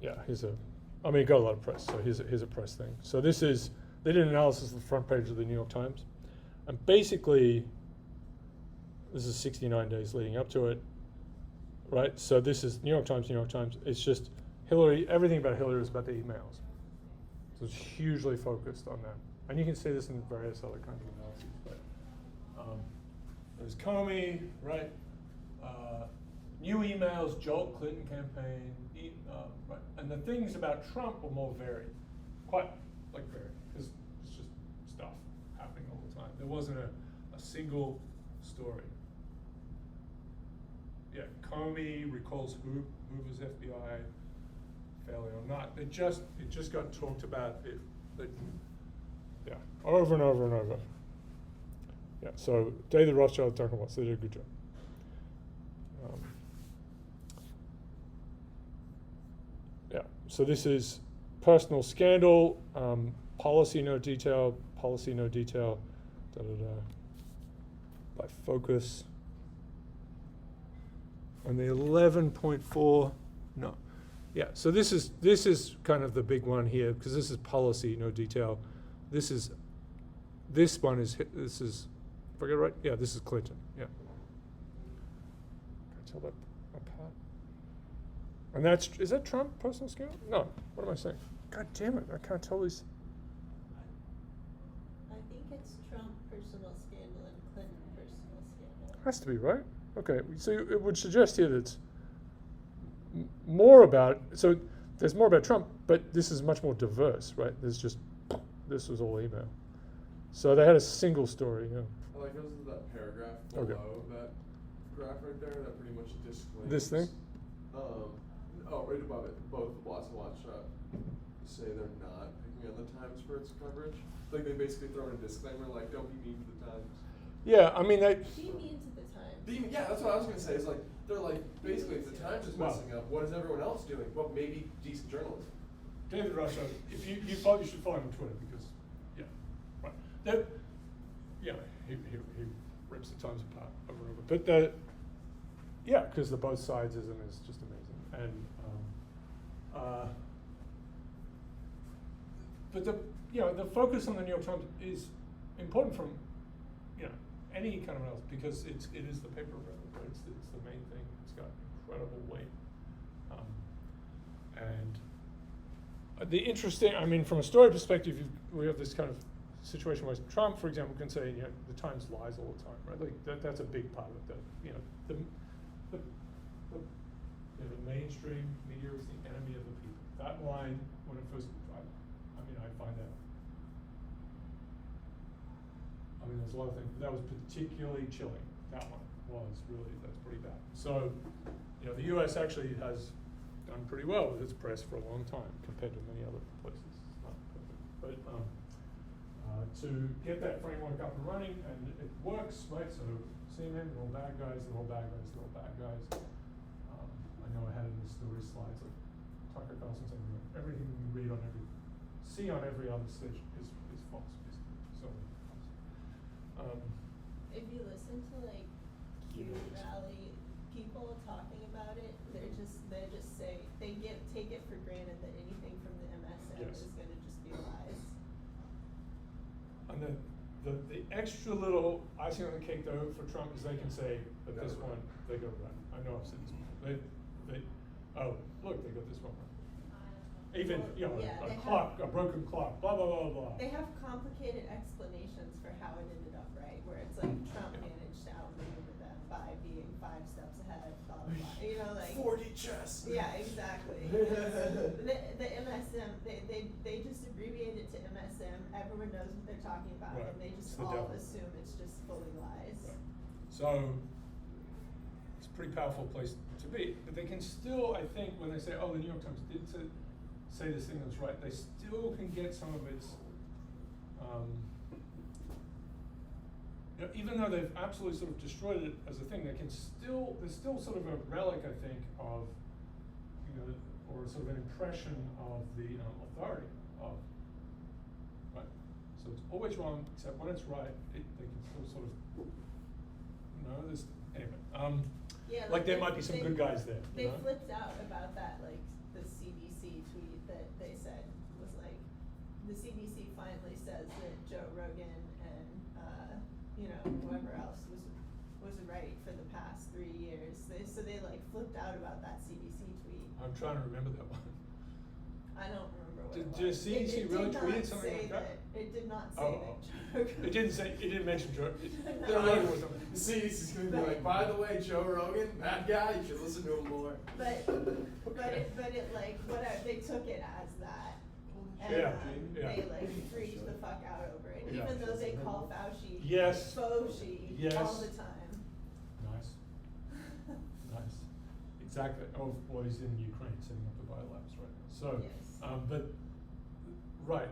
Yeah, it got a lot of press, so here's a press thing. So they did an analysis of the front page of the New York Times, and basically, this is 69 days leading up to it, right? So this is New York Times, it's just Hillary, everything about Hillary is about the emails. So it's hugely focused on that. And you can see this in various other kinds of analyses, but there's Comey, right? New emails, Jolt Clinton campaign, right? And the things about Trump were more varied, quite varied, because it's just stuff happening all the time. There wasn't a single story. Yeah, Comey recalls Hoover's FBI failure or not. It just got talked about yeah, over and over and over. Yeah, so David Rothschild, Duncan Watson, they did a good job. Yeah, so this is personal scandal, policy no detail, by focus. And the 11.4, no. Yeah, so this is kind of the big one here, because this is policy no detail. This is, forget right? Yeah, this is Clinton, yeah. Can I tell that apart? And is that Trump, personal scandal? No, what am I saying? God damn it, I can't tell these. I think it's Trump personal scandal and Clinton personal scandal. Has to be, right? Okay, so it would suggest here that it's more about, so there's more about Trump, but this is much more diverse, right? This was all email. So they had a single story, yeah. I like that paragraph Okay. below that graph right there that pretty much disclaims. This thing? Right above it, both Watts and Watch say they're not picking on the Times for its coverage. Like they basically throw in a disclaimer like, don't be mean to the Times. Yeah, I mean, Be mean to the Times. Yeah, that's what I was gonna say. It's like they're like basically if the Times is Wow. messing up, what is everyone else doing? Well, maybe decent journalism. David Rothschild, if you probably should follow him on Twitter because, yeah, right. He rips the Times apart over and over. But yeah, because the both sidesism is just amazing. And but the focus on the New York Times is important from any kind of analysis because it is the paper of record, right? It's the main thing. It's got incredible weight, and the interesting, I mean, from a story perspective, we have this kind of situation where Trump, for example, can say, you know, the Times lies all the time, right? Like that's a big part of it. That, you know, the mainstream media is the enemy of the people. That line, when it first, I mean, I find that. I mean, there's a lot of things, but that was particularly chilling. That one was really, that's pretty bad. So, you know, the U.S. actually has done pretty well with its press for a long time compared to many other places. It's not perfect. But to get that framework up and running, and it works, right? So CNN, they're all bad guys, they're all bad guys, they're all bad guys. I know I had in the story slides like Tucker Carlson saying that everything you read on see on every other station is false, basically. So, If you listen to like Q Rally people talking about it, they just say they take it for granted that anything from the MSM Yes. is gonna just be lies. and then the extra little icing on the cake though for Trump is they can say that this Got it right. one they got right. I know I've said this before. They oh look, they got this one right. Even, Well, you know, yeah, a they clock, a broken clock, blah blah blah blah. They have complicated explanations for how it ended up right, where it's like Trump Yeah. managed to outmaneuver them by being 5 steps ahead, blah blah blah. You know, like 4D chess. Yeah, exactly. the MSM, they just abbreviate it to MSM. Everyone knows what they're talking about, Right. and they It's just the all devil. assume it's just fully lies. Right. So it's a pretty powerful place to be. But they can still, I think, when they say, oh, the New York Times did say this thing that's right, they still can get some of its, you know, even though they've absolutely sort of destroyed it as a thing, they can still, there's still sort of a relic, I think, of, you know, or sort of an impression of the authority of, right? So it's always wrong, except when it's right, they can still sort of, you know, there's, anyway. Yeah, Like there might be some good guys there. They you know? flipped out about that, like the CDC tweet that they said was like, the CDC finally says that Joe Rogan and you know, whoever else was right for the past 3 years. So they like flipped out about that CDC tweet. I'm trying to remember that one. I don't remember what Did- it did was. CDC It really did tweet not something say like that? It did not say Oh, that oh. Joe Rogan. It didn't say, it didn't mention Joe. No. They're I like, knew it was something. the CDC's gonna be like, by the way, Joe Rogan, that guy, you should listen to him more. But it like whatever, they took it as that. And Yeah, yeah. they like freaked the fuck out over it, Yeah. even though they call Fauci Yes. Fauci Yes. all the time. Nice, nice. Exactly. Oh, well, he's in Ukraine setting up the biolabs right now. So, Yes. but, right.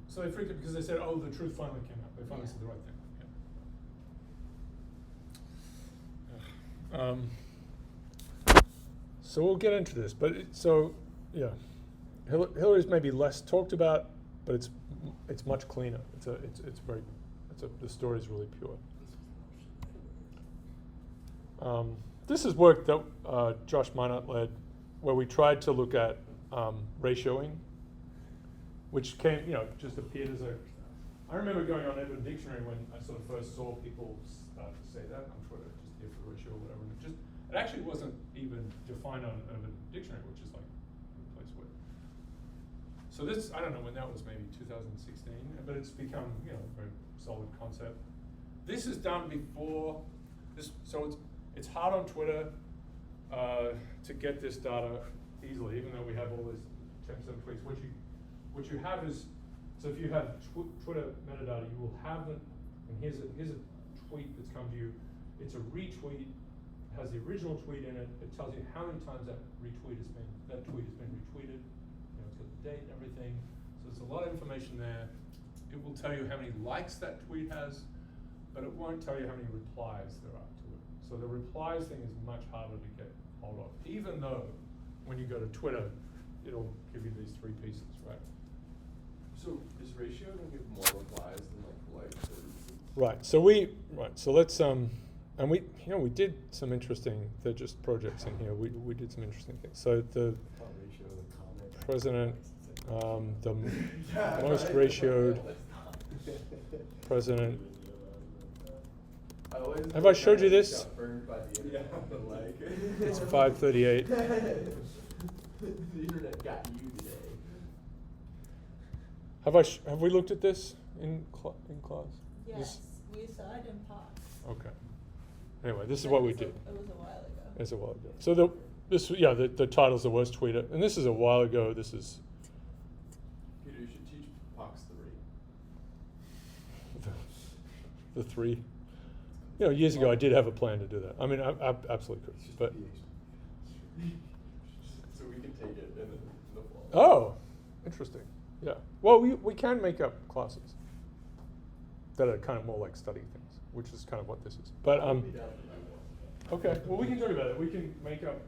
So they freaked out because they said, oh, the truth finally came out. They finally Yeah. said the right thing. Yeah. So we'll get into this, but yeah, Hillary's maybe less talked about, but it's much cleaner. The story is really pure. This is work that Josh Minot led, where we tried to look at ratioing, which came, just appeared as I remember going on Urban Dictionary when I sort of first saw people start to say that on Twitter, just here for ratio or whatever. And it actually wasn't even defined on Urban Dictionary, which is like the place where. So this, I don't know when that was, maybe 2016, but it's become, a very solid concept. This is done before this, so it's hard on Twitter to get this data easily, even though we have all this 10% tweets. What you have is, so if you have Twitter metadata, you will have it, and here's a tweet that's come to you. It's a retweet, it has the original tweet in it, it tells you how many times that tweet has been retweeted, it's got the date and everything, so it's a lot of information there. It will tell you how many likes that tweet has, but it won't tell you how many replies there are to it. So the replies thing is much harder to get hold of, even though when you go to Twitter, it'll give you these 3 pieces, right? So is ratio gonna give more replies than likes or retweets? Right. So let's and we did some interesting. They're just projects in here. We did some interesting things. So the Thought ratio, the comment. president, the Yeah, most right. ratioed president. I always Have I think showed you that this? got burned by the internet, but like It's 538. the internet got you today. Have we looked at this in class? Yes, we saw it in POC. Okay. Anyway, this is But what it we was did. It was a while ago. It's a while ago. So the title's the worst tweeter, and this is a while ago. This is Peter, you should teach POX 3. the 3. Years ago I did have a plan to do that. I mean, I absolutely could, It's just but PhD. So we can take it in the fall. oh, interesting. Yeah. Well, we can make up classes that are kind of more like study things, which is kind of what this is. But okay. Well, we can talk about it. We can make up,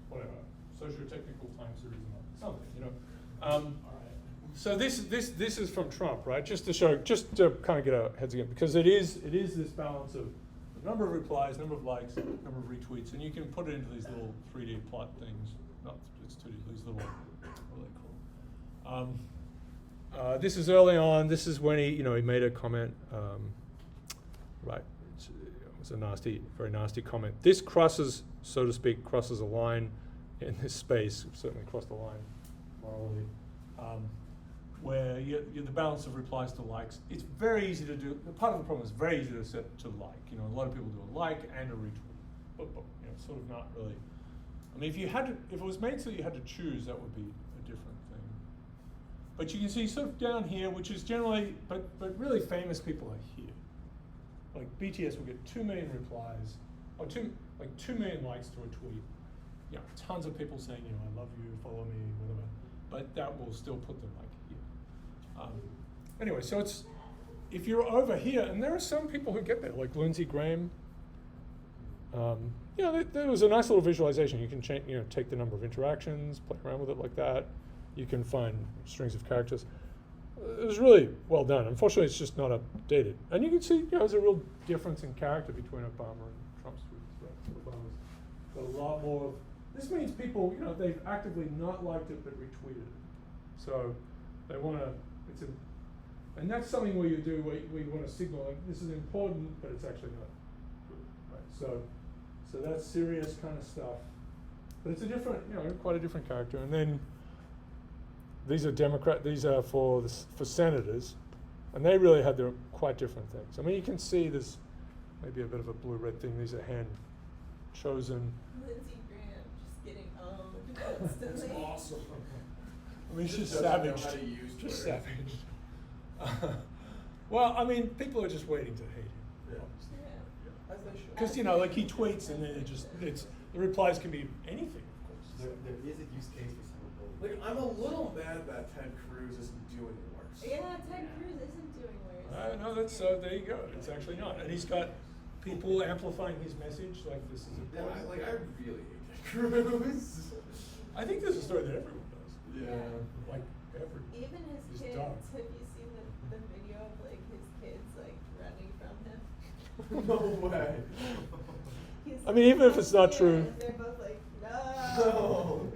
whatever, socio-technical time series or something, So this is from Trump, right? Just to kind of get our heads again, because it is this balance of the number of replies, number of likes, number of retweets, and you can put it into these little 3D plot things. Not it's 2D. These little, what are they called? This is early on. This is when he made a comment. Right, it was a very nasty comment. This crosses, so to speak, crosses a line in this space. Certainly crossed the line morally. Where the balance of replies to likes, it's very easy to do. Part of the problem is very easy to set to like. A lot of people do a like and a retweet, but sort of not really. I mean, if it was made so you had to choose, that would be a different thing. But you can see sort of down here, which is generally, but really famous people are here. Like BTS will get 2 million replies, or 2 million likes to a tweet. Tons of people saying, I love you, follow me, whatever. But that will still put them like here. Anyway, so if you're over here, and there are some people who get there, like Lindsey Graham. There was a nice little visualization. You can change, take the number of interactions, play around with it like that. You can find strings of characters. It was really well done. Unfortunately, it's just not updated. And you can see, there's a real difference in character between Obama and Trump's tweets. Right? Obama's got a lot more. This means people, they've actively not liked it but retweeted it. So they want to. And that's something where you want to signal like this is important, but it's actually not good. Right? So that's serious kind of stuff. But it's a different, quite a different character. And then these are for senators, and they really had their quite different things. I mean, you can see there's maybe a bit of a blue-red thing. These are hand chosen. Lindsey Graham just getting owned constantly. That's awesome. I mean, she's Just doesn't know savage. how to use Just Twitter. savage. Well, I mean, people are just waiting to hate him. Yeah. As they should. Because like he tweets and then the replies can be anything, of course. There is a use case for some people. Like, I'm a little mad that Ted Cruz isn't doing worse. Yeah, Ted Cruz isn't doing worse. No, that's there you go. It's actually not, and he's got people amplifying his message like this is Yeah, important. I really hate Ted Cruz. I think there's a story that everyone does. Yeah. Like every. Even his He's kids. dumb. Have you seen the video of like his kids like running from him? No way. He's I mean, even if it's not true. and they're both like, no. No.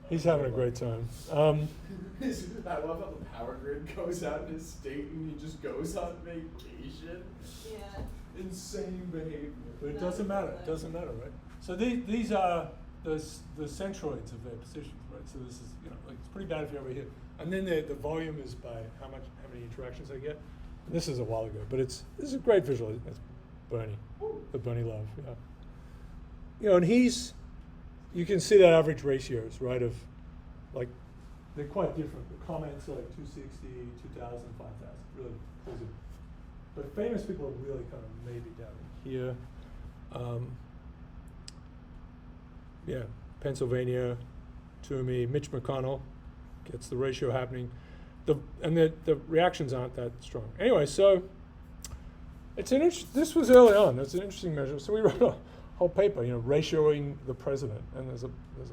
He's having a great time. I love how the power grid goes out in his state and he just goes on vacation. Yeah. Insane behavior. But it doesn't matter. It doesn't matter, right? So these are the centroids of their positions, right? So this is it's pretty bad if you're over here. And then the volume is by how many interactions they get. And this is a while ago, but this is a great visual. It's Bernie, the Bernie love, yeah. And you can see that average ratios, right? Of like they're quite different. The comments are like 260, 2,000, 5,000, really crazy. But famous people are really kind of maybe down in here. Pennsylvania, Toomey, Mitch McConnell gets the ratio happening. The reactions aren't that strong. Anyway, so this was early on. It's an interesting measure. So we wrote a whole paper, ratioing the president, and there's a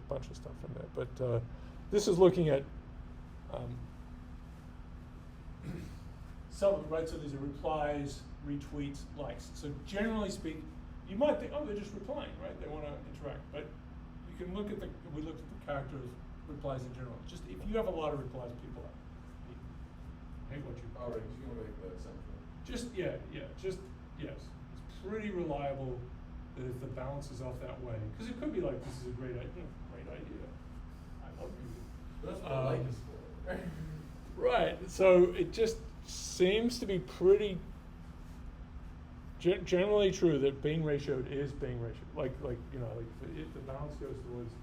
bunch of stuff in there. But this is looking at some, right? So these are replies, retweets, likes. So generally speaking, you might think, they're just replying, right? They want to interact, but you can look at we looked at the character of replies in general. Just if you have a lot of replies, people hate what you. All right, you want to make that central. Yes. It's pretty reliable that if the balance is off that way, because it could be like this is a great idea. I love you. That's So it just seems to be pretty generally true that being ratioed is being ratioed. Like if the balance goes towards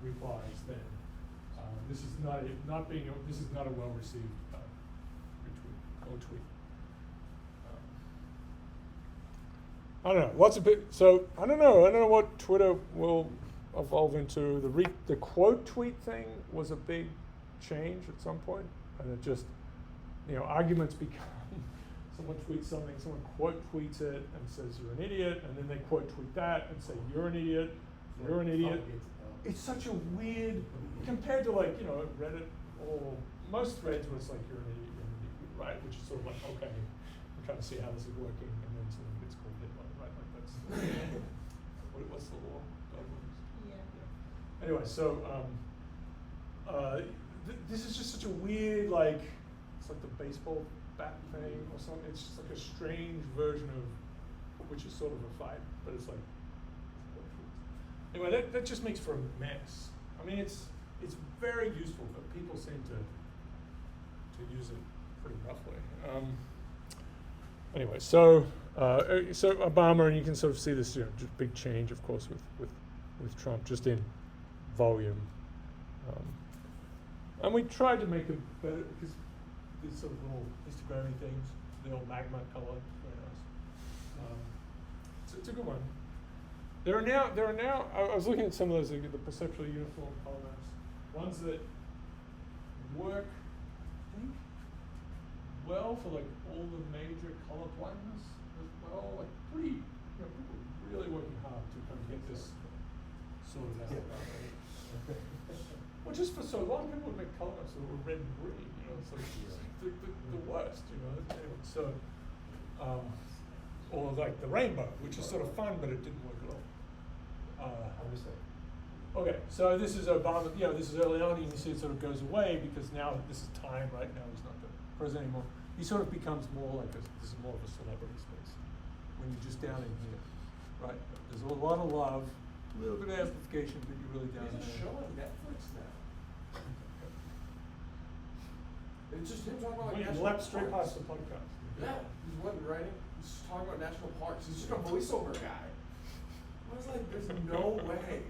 replies, then this is not a well received retweet or tweet. I don't know. Lots of so I don't know what Twitter will evolve into. The quote tweet thing was a big change at some point, and it just arguments become someone tweets something, someone quote tweets it and says you're an idiot, and then they quote tweet that and say you're an idiot, you're an idiot. It's such a weird compared to Reddit or most threads where it's like you're an idiot, right? Which is sort of like okay, I'm trying to see how this is working, and then someone gets called Hitler, right? Like that's what's the law? Yeah. Anyway, so this is just such a weird it's like the baseball bat thing or something. It's just like a strange version of which is sort of a fight, but it's like anyway. That just makes for a mess. I mean, it's very useful, but people seem to use it pretty roughly. Anyway, so Obama, and you can sort of see this just big change, of course, with Trump, just in volume. And we tried to make it better because these sort of little Instagram-y things, the old magma color, very nice. It's a good one. There are now. I was looking at some of those, the perceptually uniform color maps, ones that work, I think, well for all the major color blindness as well. Like pretty, people really working hard to kind of get this sorted out. Well, just for so long, people would make color maps that were red and green. It's like the worst. Anyway, so, or like the rainbow, which is sort of fun, but it didn't work at all. Okay, so this is Obama. This is early on, and you see it sort of goes away because now this is time. Right now, he's not the president anymore. He sort of becomes more like this is more of a celebrity space when you're just down in here, right? There's a lot of love, a little bit of amplification, but you're really down There's a there. show on Netflix now. It's just him talking about Wait, national leapt straight parks. past the podcast. Yeah, he's one writing. He's just talking about national parks. He's just a voiceover guy. I was like, there's no way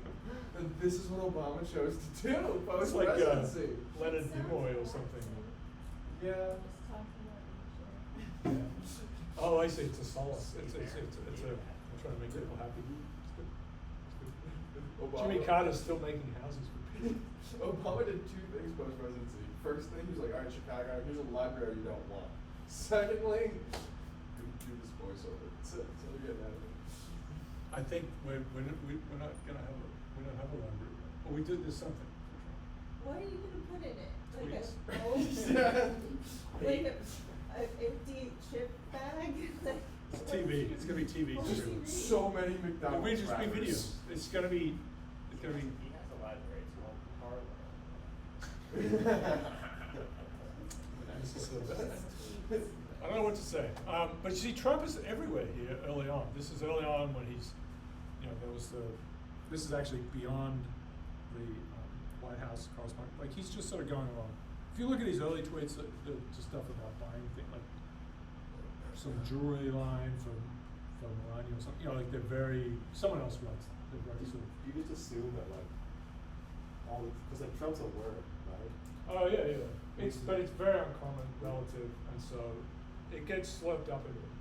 that this is what Obama chose to do It's post like presidency. Leonard Nimoy or something. Yeah. Just talking about nature. Oh, I see. It's a solace. It's a. I'm trying to make people happy. Jimmy Carter's still making houses for people. Obama did two things post presidency. First thing, he was like, all right, Chicago, here's a library you don't want. Secondly, do this voiceover. That's it. That's all you're getting out of it. I think we're not gonna have a library. Or we did. There's something. What are you gonna put in it? Like Tweets. a old, like a empty chip bag? It's TV. It's gonna be TV. Oh, Just TV. so many It McDonald's may just be rappers. videos. It's gonna be. He has a library, it's called Harlow. This is so bad. I don't know what to say. But you see, Trump is everywhere here early on. This is early on when he's, there was the. This is actually beyond the White House correspondent. Like he's just sort of going along. If you look at his early tweets, the stuff about buying things like some jewelry line from Melania or something. Like they're very. Someone else writes. They're very sort of. You just assume that because Trump's a word, right? Oh yeah. But it's very uncommon, relative, and so it gets swept up in it.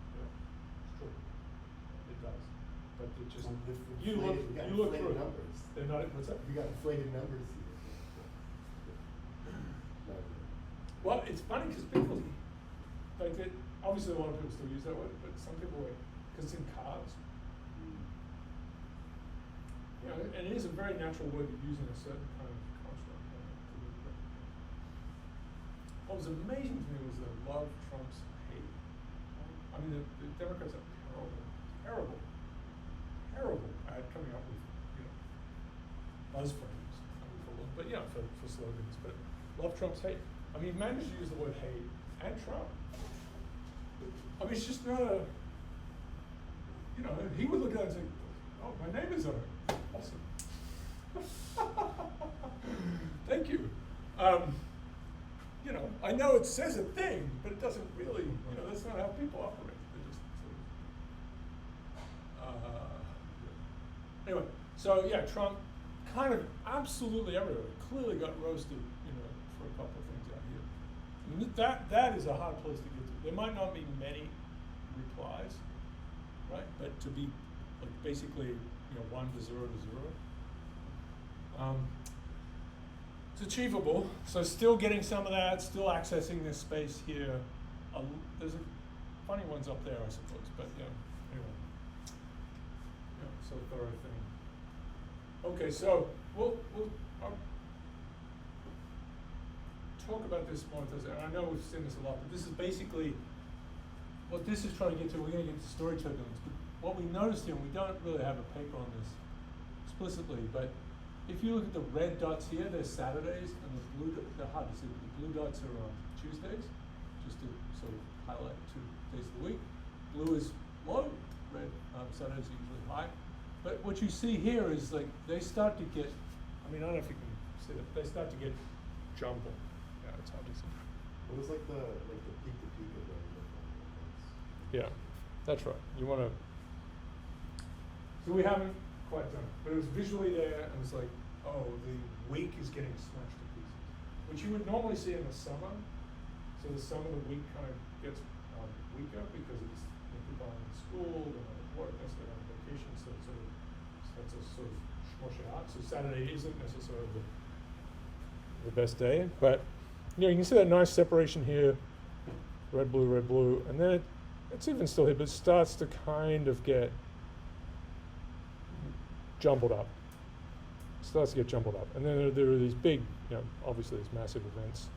It's true. It does. But it just you look through it. Numbers. They're not. What's that? You got inflated numbers here. No. Well, it's funny because people like it. Obviously, a lot of people still use that word, but some people because it's in cars. And it is a very natural word to use in a certain kind of construct. What was amazing to me was the love Trump's hate. I mean, the Democrats are terrible at coming up with, buzz phrases, but for slogans. But love Trump's hate. I mean, he managed to use the word hate and Trump. I mean, it's just not a. He would look at it and say, "Oh, my name is on it. Awesome. Thank you." I I know it says a thing, but it doesn't really, that's not how people operate. They just sort of, anyway, so yeah, Trump kind of absolutely everywhere. Clearly got roasted, for a couple of things out here. I mean, that is a hard place to get to. There might not be many replies, right? But to be like basically, 1 to 0 to 0. It's achievable. So still getting some of that, still accessing this space here. There's funny ones up there, I suppose. But anyway, so thorough thing. Okay, so we'll talk about this more. And I know we've seen this a lot, but this is basically what this is trying to get to. We're going to get to story turbulence. But what we noticed here, and we don't really have a paper on this explicitly, but if you look at the red dots here, they're Saturdays, and the blue, they're hard to see, but the blue dots are on Tuesdays, just to sort of highlight 2 days of the week. Blue is low, red, Saturdays are usually high. But what you see here is like they start to get, I don't know if you can see it, they start to get jumbled. Yeah, it's hard to see. What was like the peak to peak of those? Yeah, that's right. You want to. So we haven't quite done it, but it was visually there, and it's like, oh, the week is getting smashed to pieces, which you would normally see in the summer. So the summer, the week kind of gets weaker because it's people aren't in school, they're not at work, they're on vacation, so it sort of starts to sort of smush it out. So Saturday isn't necessarily the best day, but you can see that nice separation here, red, blue, and then it's even still here, but it starts to kind of get jumbled up. It starts to get jumbled up. And then there are these big, obviously these massive events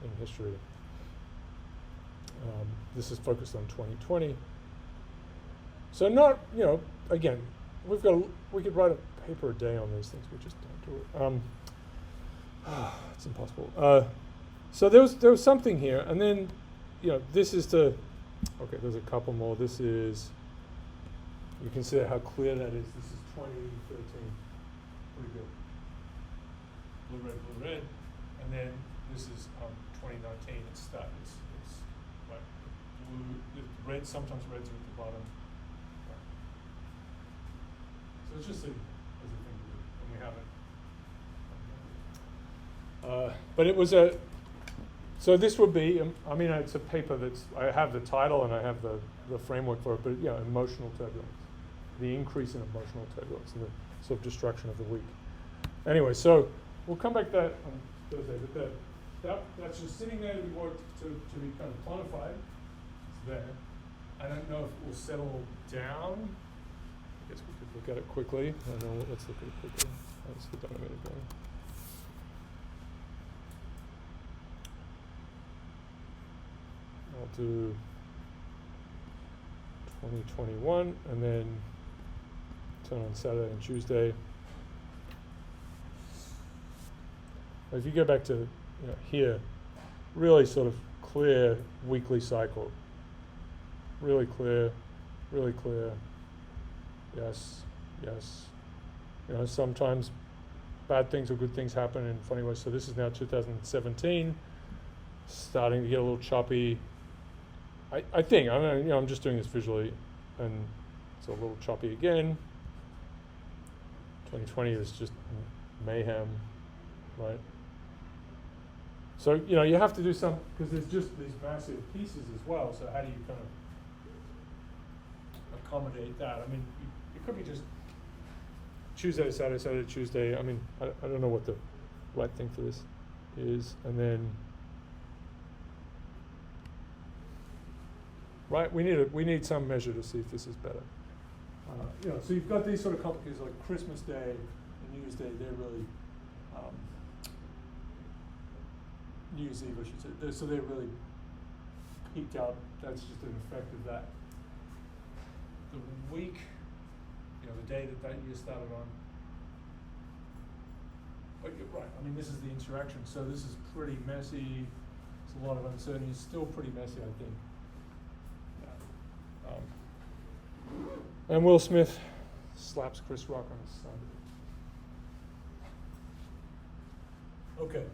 in history. This is focused on 2020. So not, again, we could write a paper a day on these things, we just don't do it. It's impossible. So there was something here, and then, this is okay, there's a couple more. This is, you can see how clear that is. This is 2013, pretty good. Blue, red, and then this is 2019. It's like blue, red. Sometimes reds are at the bottom. Right. So it's just as a thing to do, and we haven't. But it was so this would be, it's a paper I have the title and I have the framework for it, but emotional turbulence, the increase in emotional turbulence and the sort of destruction of the weak. Anyway, so we'll come back to that on Thursday, but that's just sitting there to be worked to be kind of quantified. It's there. I don't know if it will settle down. I guess we could look at it quickly. I don't know, let's look at it quickly. Let's get down a minute ago. I'll do 2021 and then turn on Saturday and Tuesday. If you go back to here, really sort of clear weekly cycle. Really clear. Yes. Sometimes bad things or good things happen in funny ways. So this is now 2017, starting to get a little choppy. I think, I'm just doing this visually, and it's a little choppy again. 2020 is just mayhem, right? So, you have to do some, because there's just these massive pieces as well, so how do you kind of accommodate that? It could be just Tuesday to Saturday, Saturday to Tuesday. I don't know what the right thing for this is, and then right? We need some measure to see if this is better. So you've got these sort of complications like Christmas Day and New Year's Day. They're really New Year's Eve, I should say. So they're really peaked out. That's just an effect of that. The week, the day that year started on. But you're right. This is the interaction. So this is pretty messy. There's a lot of uncertainty. It's still pretty messy, I think. And Will Smith slaps Chris Rock on his son. Okay.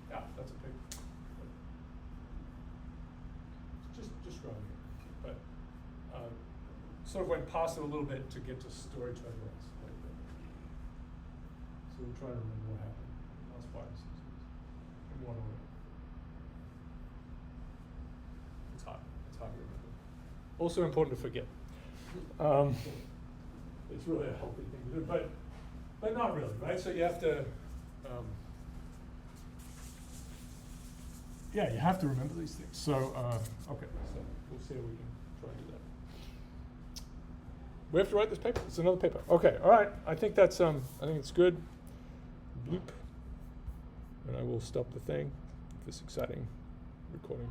Yeah, that's a pig. Just around here. But sort of went past it a little bit to get to storage hydraulics. Like that. So we'll try to remember what happened last 5 or 6 years. In one order. It's hard. It's hard to remember. Also important to forget. It's really a healthy thing to do, but not really, right? So you have to, yeah, you have to remember these things. So, okay, so we'll see how we can try and do that. We have to write this paper. It's another paper. Okay, all right. I think that's I think it's good. Bloop, and I will stop the thing. This exciting recording.